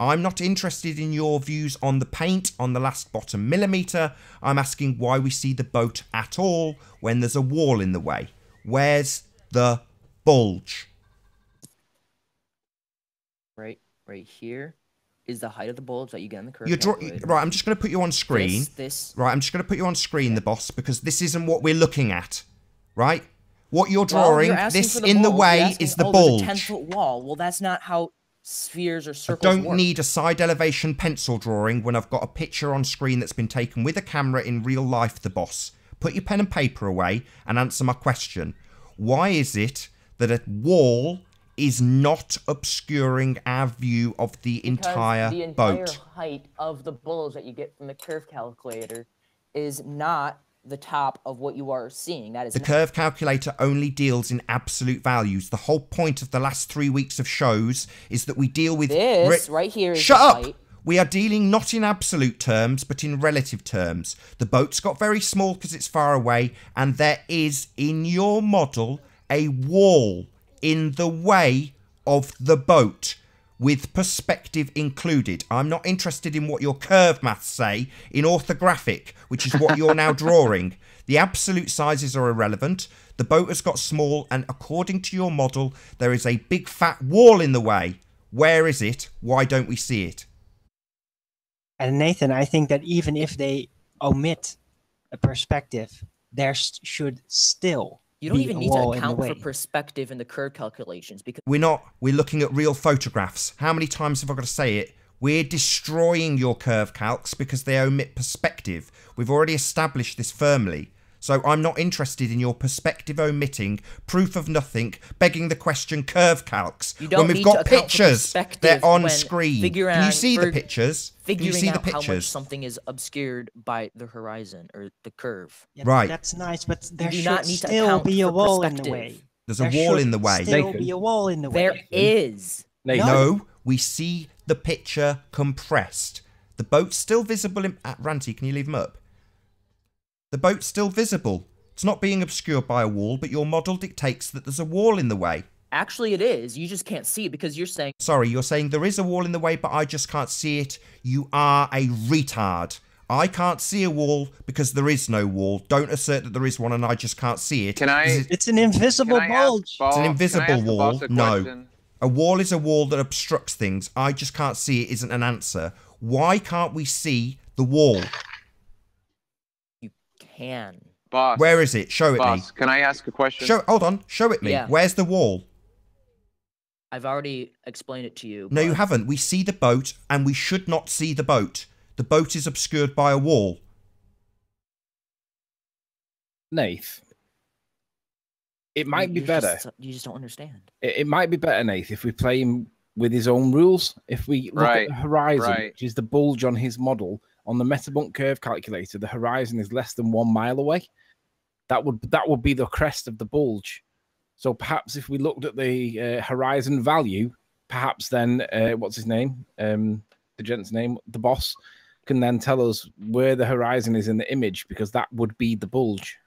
I'm not interested in your views on the paint on the last bottom millimetre. I'm asking why we see the boat at all when there's a wall in the way. Where's the bulge? right here is the height of the bulge that you get in the curve. You're calculator. right, I'm just going to put you on screen. Right, I'm just going to put you on screen, the boss, because this isn't what we're looking at. Right? What you're drawing, you're asking this for in the bulge. way You're asking, is the oh, bulge. There's a 10-foot wall. Well, that's not how spheres or I circles don't work. need a side elevation pencil drawing when I've got a picture on screen that's been taken with a camera in real life, the boss. Put your pen and paper away and answer my question. Why is it that a wall is not obscuring our view of the entire the entire boat? height of the bulge that you get from the curve calculator is not the top of what you are seeing. That is The curve calculator only deals in absolute values. The whole point of the last 3 weeks of shows is that we deal with... this right here is Shut the up! height. We are dealing not in absolute terms, but in relative terms. The boat's got very small because it's far away, and there is, in your model, a wall in the way of the boat, with perspective included. I'm not interested in what your curve maths say in orthographic, which is what you're now drawing. The absolute sizes are irrelevant. The boat has got small, and according to your model, there is a big fat wall in the way. Where is it? Why don't we see it? And Nathan, I think that even if they omit a perspective, there should still You don't be even a need to wall in the account for way. perspective in the curve calculations because We're looking at real photographs. How many times have I got to say it? We're destroying your curve calcs because they omit perspective. We've already established this firmly. So I'm not interested in your perspective omitting, proof of nothing, begging the question curve calcs. you don't when we've need got to account for pictures, perspective they're on when screen. figuring Can you out- see the for pictures? Can you figuring see the out how much pictures? something is obscured by the horizon or the curve. Yeah, Right. That's nice, but there do should not need to still account be a for wall in the perspective. way. There's a There wall should in the way. Still Nathan. be a wall in the There way. is. Nathan. No, we see the picture compressed. The boat's still visible at Ranty, can you leave him up? The boat's still visible. It's not being obscured by a wall, but your model dictates that there's a wall in the way. Actually, it is. You just can't see it because you're saying Sorry, you're saying there is a wall in the way, but I just can't see it. You are a retard. I can't see a wall because there is no wall. Don't assert that there is one and I just can't see it. Can I? It's an invisible Can I ask bulge. Boss- It's an can I invisible ask the wall. boss a No. question? A wall is a wall that obstructs things. I just can't see it isn't an answer. Why can't we see the wall? you can. Boss. Where is it? Show it Boss, me. can I ask a question? Hold on. Show it me. Yeah. Where's the wall? I've already explained it to you. No, you but haven't. We see the boat and we should not see the boat. The boat is obscured by a wall. Nath, it might be you're better. you just don't understand. It might be better, Nath, if we play him with his own rules. If we look at the horizon, which is the bulge on his model, on the Metabunk curve calculator, the horizon is less than 1 mile away. That would be the crest of the bulge. So perhaps if we looked at the horizon value, perhaps then what's his name? The gent's name, the boss, can then tell us where the horizon is in the image because that would be the bulge.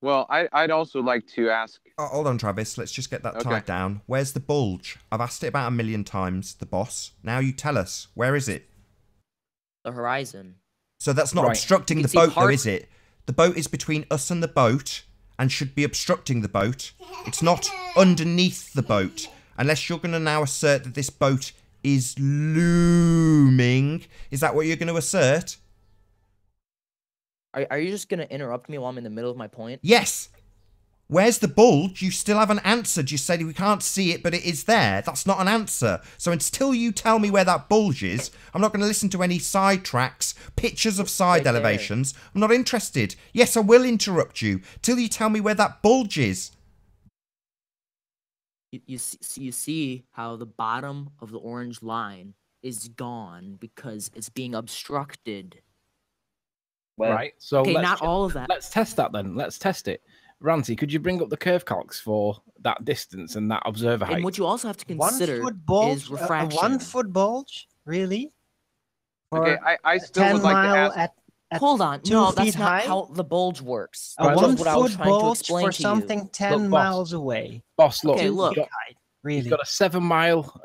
Well, I'd also like to ask. Oh, hold on, Travis. Let's just get that tied down. Where's the bulge? I've asked it about 1 million times, the boss. Now you tell us. Where is it? The horizon. So that's not obstructing the boat, though, is it? The boat is between us and the boat and should be obstructing the boat. It's not underneath the boat. Unless you're going to now assert that this boat is looming. Is that what you're going to assert? Are you just going to interrupt me while I'm in the middle of my point? Yes. Where's the bulge? You still haven't answered. You said we can't see it, but it is there. That's not an answer. So until you tell me where that bulge is, I'm not going to listen to any side tracks, pictures of side elevations. I'm not interested. Yes, I will interrupt you till you tell me where that bulge is. You see how the bottom of the orange line is gone because it's being obstructed. Well, Right. So Okay, not all of that. Let's test that then. Let's test it. Ranty, could you bring up the curve calcs for that distance and that observer height? And what you also have to consider 1 foot bulge, is refraction. a 1 foot bulge, really? Okay, I still 10 would like to mile ask. at Hold on, 2 no, feet that's not high? how the bulge works. A That was 1 what I was foot trying to bulge explain for to something 10 Look, boss. miles away. Boss, look. Okay, you've look. got- Really? You've got a 7 mile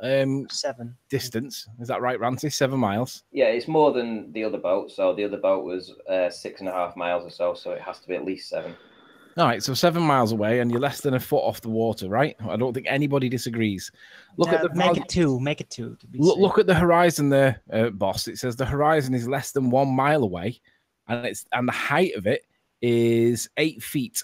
7. distance. Is that right, Ranty? 7 miles. yeah, it's more than the other boat. So the other boat was 6.5 miles or so. So it has to be at least 7. All right, so 7 miles away, and you're less than a foot off the water, right? I don't think anybody disagrees. Look at the Make it 2. Make it 2. To be safe. look at the horizon there, boss. It says the horizon is less than 1 mile away, and the height of it is 8 feet,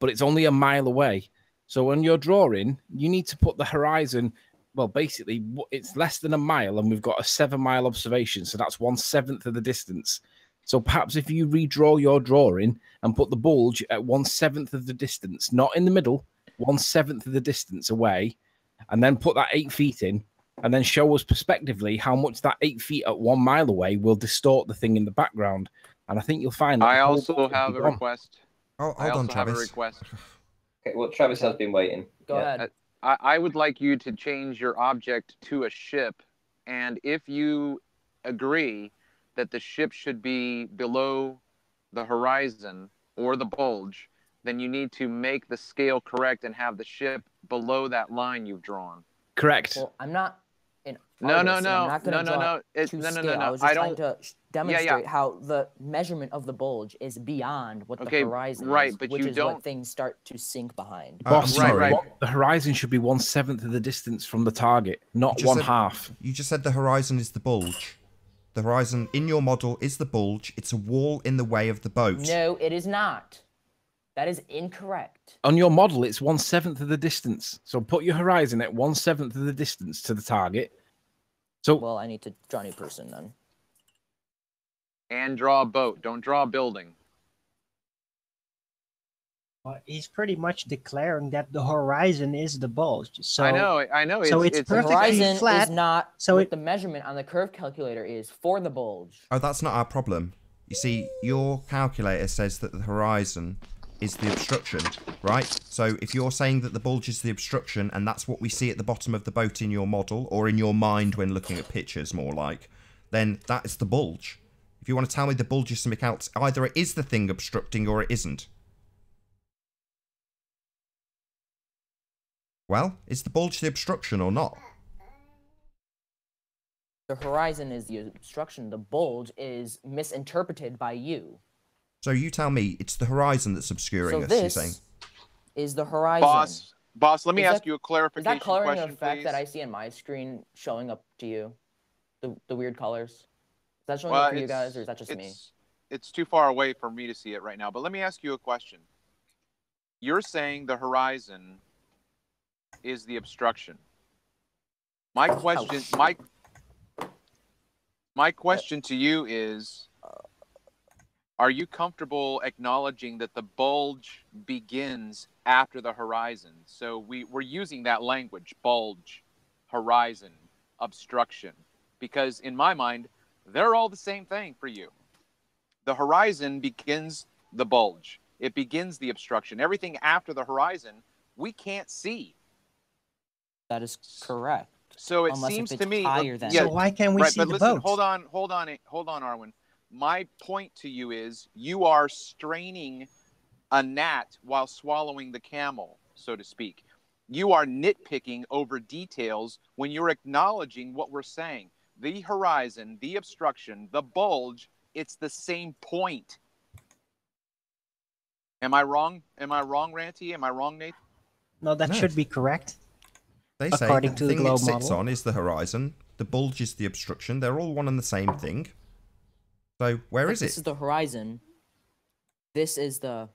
but it's only a mile away. So when you're drawing, you need to put the horizon. Well, basically, it's less than a mile, and we've got a 7 mile observation, so that's 1/7 of the distance. So perhaps if you redraw your drawing and put the bulge at 1/7 of the distance, not in the middle, 1/7 of the distance away, and then put that 8 feet in, and then show us prospectively how much that 8 feet at 1 mile away will distort the thing in the background. And I think you'll find that I the whole also bulge will have be a gone. request. Oh, I hold on, also have a Travis. request. Okay, well, Travis has been waiting. Go ahead. I would like you to change your object to a ship, and if you agree that the ship should be below the horizon or the bulge, then you need to make the scale correct and have the ship below that line you've drawn. Correct. Well, I'm not an No, artist, no, and no, I'm not gonna no, no, draw no. it to No, no, no, scale. no. I was just I trying don't. to demonstrate how the measurement of the bulge is beyond what Okay, the horizon right, is, but which you is don't- what things start to sink behind. Boss, I'm sorry. the horizon should be 1/7 of the distance from the target, not You just one said- half. You just said the horizon is the bulge. The horizon in your model is the bulge. It's a wall in the way of the boat. No, it is not. That is incorrect. On your model, it's 1/7 of the distance. So put your horizon at 1/7 of the distance to the target. So Well, I need to draw a new person then. And draw a boat. Don't draw a building. Well, he's pretty much declaring that the horizon is the bulge. So I know. So it's The perfectly horizon flat. is not So what the measurement on the curve calculator is for the bulge. Oh, that's not our problem. You see, your calculator says that the horizon is the obstruction, right? So if you're saying that the bulge is the obstruction and that's what we see at the bottom of the boat in your model, or in your mind when looking at pictures more like, then that is the bulge. If you want to tell me the bulge is something else, either it is the thing obstructing or it isn't. Well, is the bulge the obstruction or not? The horizon is the obstruction. The bulge is misinterpreted by you. So you tell me it's the horizon that's obscuring us, you're saying? This is the horizon. Boss, let me Is ask that- you a Is clarification that coloring question, effect please. that I see in my screen showing up to you? The weird colors? Is that showing Well, up for you guys, or is that just me? It's too far away for me to see it right now. But let me ask you a question. You're saying the horizon is the obstruction. My question, my question to you is, are you comfortable acknowledging that the bulge begins after the horizon? So we're using that language, bulge, horizon, obstruction, because in my mind, they're all the same thing for you. The horizon begins the bulge. It begins the obstruction. Everything after the horizon, we can't see. That is correct. So it Unless seems if to it's me, higher than- So why can't we right, see but the listen, boat? hold on, Arwen. My point to you is you are straining a gnat while swallowing the camel, so to speak. You are nitpicking over details when you're acknowledging what we're saying. The horizon, the obstruction, the bulge, it's the same point. Am I wrong? Am I wrong, Ranty? Am I wrong, Nate? No, that No. should be correct. They say According the to the thing it globe sits model. on is the horizon. The bulge is the obstruction. They're all one and the same thing. So where is This it? is the horizon. This is the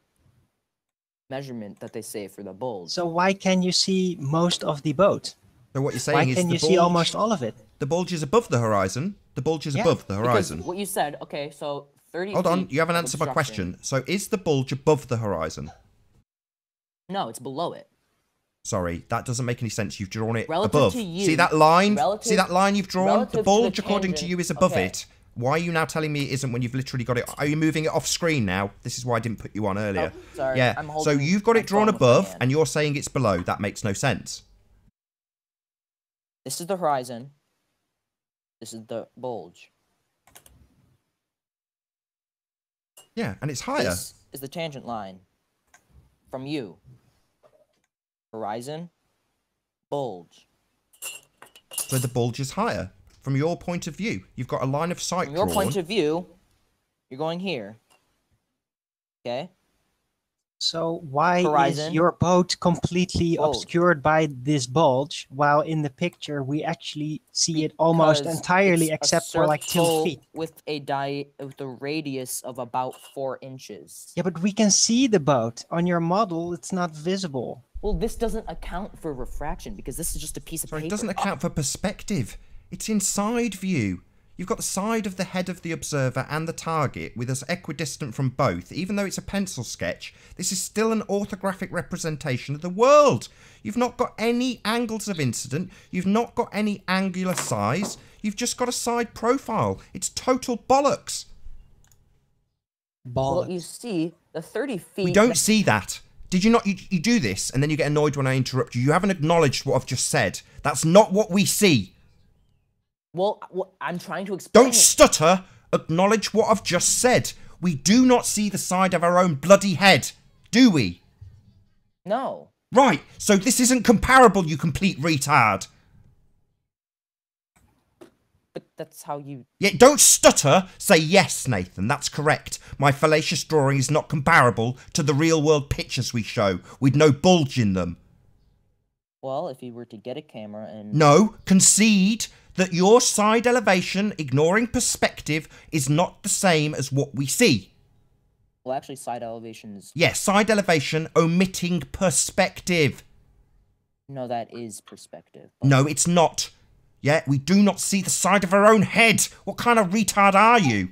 measurement that they say for the bulge. So why can you see most of the boat? So what you're Why saying is can the you see bulge, almost all of it? the bulge is above the horizon. The bulge is Yeah, above the Because horizon. what you said, okay, so 30 Hold on, feet you haven't of answered my obstruction. question. So is the bulge above the horizon? No, it's below it. Sorry, that doesn't make any sense. You've drawn it Relative above. to you- See that line? relative- See that line you've drawn? relative The to the bulge, according to tangent- you, is above okay. it. Why are you now telling me it isn't when you've literally got it? Are you moving it off screen now? This is why I didn't put you on earlier. Oh, sorry, Yeah, I'm so holding you've got my it drawn phone with my above, hand. and you're saying it's below. That makes no sense. This is the horizon. This is the bulge. Yeah, and it's higher. This is the tangent line from you. Horizon, bulge. So the bulge is higher. From your point of view, you've got a line of sight From your drawn. point of view, you're going here. Okay? So why is Horizon. your boat completely Bulge. obscured by this bulge, while in the picture we actually see it almost Because entirely it's a except for like 2 circle feet? with a radius of about 4 inches. Yeah, but we can see the boat. On your model, it's not visible. Well, this doesn't account for refraction because this is just a piece of Sorry, paper. it doesn't account for perspective. It's in side view. You've got the side of the head of the observer and the target with us equidistant from both. Even though it's a pencil sketch, this is still an orthographic representation of the world. You've not got any angles of incident. You've not got any angular size. You've just got a side profile. It's total bollocks. Well, Bollocks. you see, the 30 feet... We don't see that. Did you not? You do this and then you get annoyed when I interrupt you. You haven't acknowledged what I've just said. That's not what we see. Well, I'm trying to explain Don't it. stutter. Acknowledge what I've just said. We do not see the side of our own bloody head, do we? No. Right, so this isn't comparable, you complete retard. But that's how you... Yeah, don't stutter. Say yes, Nathan, that's correct. My fallacious drawing is not comparable to the real-world pictures we show, with no bulge in them. Well, if you were to get a camera and... No, concede. that your side elevation, ignoring perspective, is not the same as what we see. Well, actually, side elevation is... Yes, side elevation omitting perspective. No, that is perspective. No, it's not. Yeah, we do not see the side of our own head. What kind of retard are you?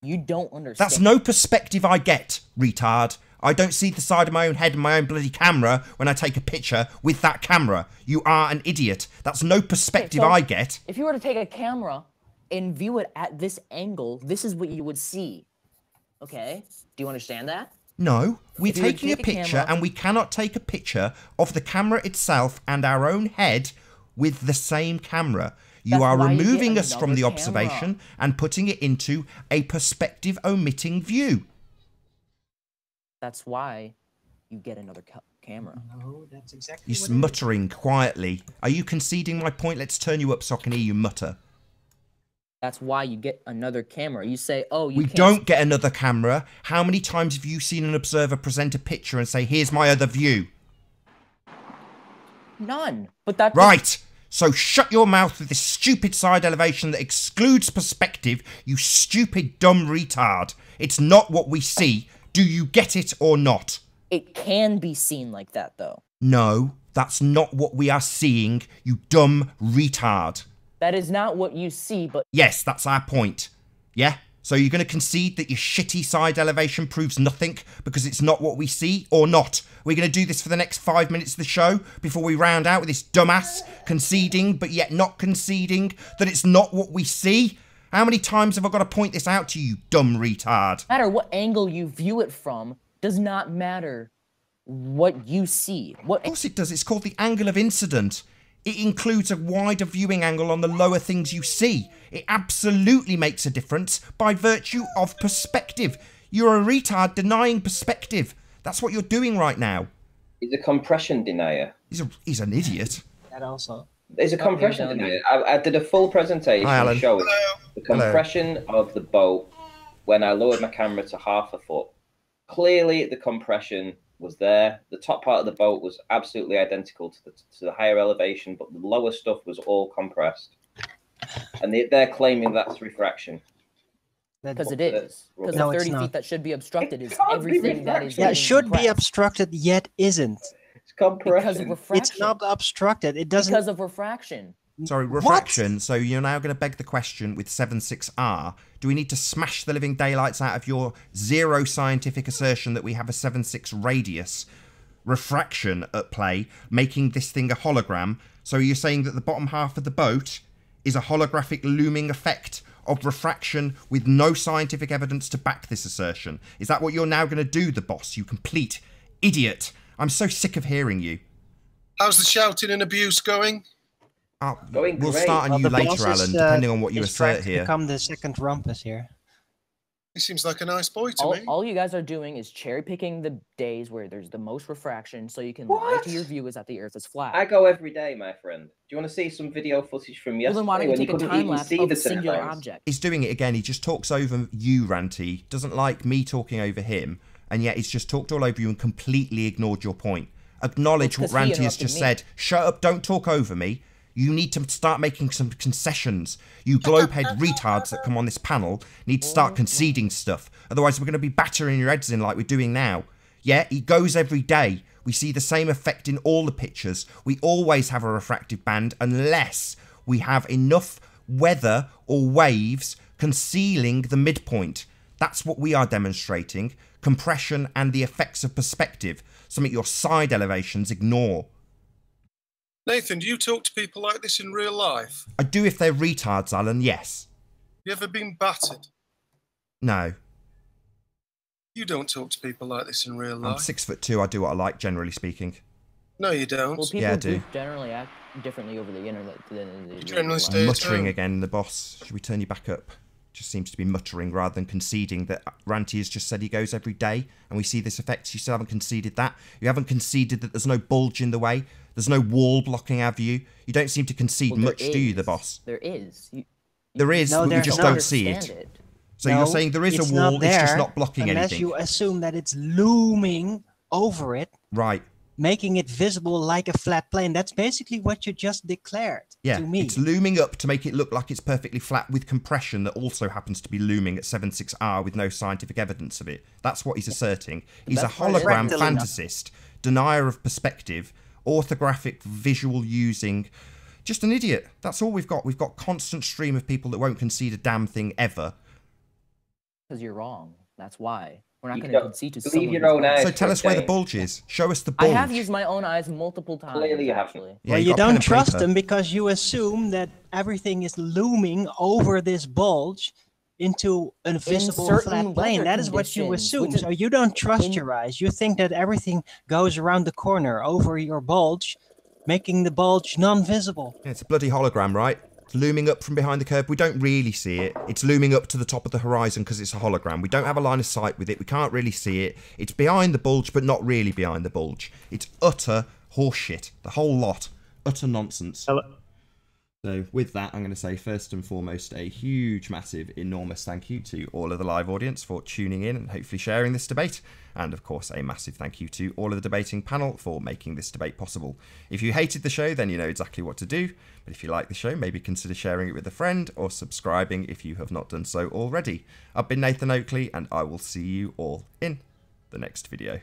You don't understand. That's no perspective I get, retard. I don't see the side of my own head and my own bloody camera when I take a picture with that camera. You are an idiot. That's no perspective I get. If you were to take a camera and view it at this angle, this is what you would see. Okay? Do you understand that? No, we're taking a picture and we cannot take a picture of the camera itself and our own head with the same camera. You are removing us from the observation and putting it into a perspective omitting view. That's why you get another camera. No, that's exactly You're muttering quietly. Are you conceding my point? Let's turn you up so I can hear you mutter. That's why you get another camera. You say, oh, you We don't get another camera. How many times have you seen an observer present a picture and say, here's my other view? None. But that... Right. So shut your mouth with this stupid side elevation that excludes perspective, you stupid dumb retard. It's not what we see. Do you get it or not? It can be seen like that, though. No, that's not what we are seeing, you dumb retard. That is not what you see, but... Yes, that's our point. Yeah? So you're going to concede that your shitty side elevation proves nothing because it's not what we see, or not? We're going to do this for the next 5 minutes of the show before we round out with this dumbass conceding, but yet not conceding that it's not what we see? How many times have I got to point this out to you, dumb retard? No matter what angle you view it from, does not matter what you see. Of course it does. It's called the angle of incident. It includes a wider viewing angle on the lower things you see. It absolutely makes a difference by virtue of perspective. You're a retard denying perspective. That's what you're doing right now. He's a compression denier. He's an idiot. That also. There's a compression denier. I did a full presentation showing the compression of the boat when I lowered my camera to 1/2 foot. Clearly, the compression was there. The top part of the boat was absolutely identical to the higher elevation, but the lower stuff was all compressed. And they're claiming that's refraction. Because it is. Because no, the 30 feet that should be obstructed is everything that is... Yeah, it should be obstructed, yet isn't. It's compression. Because of refraction. It's not obstructed. It doesn't... Because of refraction. Sorry, refraction. What? So you're now going to beg the question with 7.6R. Do we need to smash the living daylights out of your zero scientific assertion that we have a 7.6 radius refraction at play, making this thing a hologram? So you're saying that the bottom half of the boat is a holographic looming effect of refraction with no scientific evidence to back this assertion? Is that what you're now going to do, the boss, you complete idiot? I'm so sick of hearing you. How's the shouting and abuse going? We'll start on you later, Alan, depending on what you assert here. Become the second rumpus here. He seems like a nice boy to me. All you guys are doing is cherry picking the days where there's the most refraction, so you can lie to your viewers that the Earth is flat. I go every day, my friend. Do you want to see some video footage from yesterday? Well, then why don't you take a time lapse of a singular object? He's doing it again. He just talks over you, Ranty. Doesn't like me talking over him, and yet he's just talked all over you and completely ignored your point. Acknowledge what Ranty has just said. Shut up! Don't talk over me. You need to start making some concessions. You globehead retards that come on this panel need to start conceding stuff. Otherwise, we're going to be battering your heads in like we're doing now. Yeah, he goes every day. We see the same effect in all the pictures. We always have a refractive band unless we have enough weather or waves concealing the midpoint. That's what we are demonstrating. Compression and the effects of perspective. Something your side elevations ignore. Nathan, do you talk to people like this in real life? I do if they're retards, Alan, yes. You ever been battered? No. You don't talk to people like this in real life. I'm 6'2", I do what I like, generally speaking. No, you don't. Well, people yeah, I do. Generally act differently over the internet than in the generally stay at muttering home. Again, the boss. Should we turn you back up? Just seems to be muttering rather than conceding that Ranty has just said he goes every day and we see this effect. You still haven't conceded that. You haven't conceded that there's no bulge in the way. There's no wall blocking our view. You don't seem to concede much, do you, the boss? There is. There is, but we just don't see it. So you're saying there is a wall, it's just not blocking anything. Unless you assume that it's looming over it. Right. making it visible like a flat plane. That's basically what you just declared to me. It's looming up to make it look like it's perfectly flat with compression that also happens to be looming at 7.6R with no scientific evidence of it. That's what he's asserting. He's a hologram fantasist, denier of perspective, orthographic visual using, just an idiot. That's all we've got. We've got constant stream of people that won't concede a damn thing ever. Because you're wrong. That's why. We're not going to concede to someone. Your own eyes. So tell us where the bulge is. Show us the bulge. I have used my own eyes multiple times. Clearly you haven't. Actually. Yeah, well, you don't trust them because you assume that everything is looming over this bulge into a visible flat plane. That is what you assume. So you don't trust your eyes. You think that everything goes around the corner over your bulge, making the bulge non-visible. Yeah, it's a bloody hologram, right? It's looming up from behind the curve. We don't really see it. It's looming up to the top of the horizon because it's a hologram. We don't have a line of sight with it. We can't really see it. It's behind the bulge, but not really behind the bulge. It's utter horseshit. The whole lot. Utter nonsense. Hello. So with that, I'm going to say first and foremost a huge, massive, enormous thank you to all of the live audience for tuning in and hopefully sharing this debate. And of course, a massive thank you to all of the debating panel for making this debate possible. If you hated the show, then you know exactly what to do. But if you like the show, maybe consider sharing it with a friend or subscribing if you have not done so already. I've been Nathan Oakley, and I will see you all in the next video.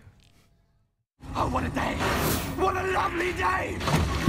Oh, what a day! What a lovely day!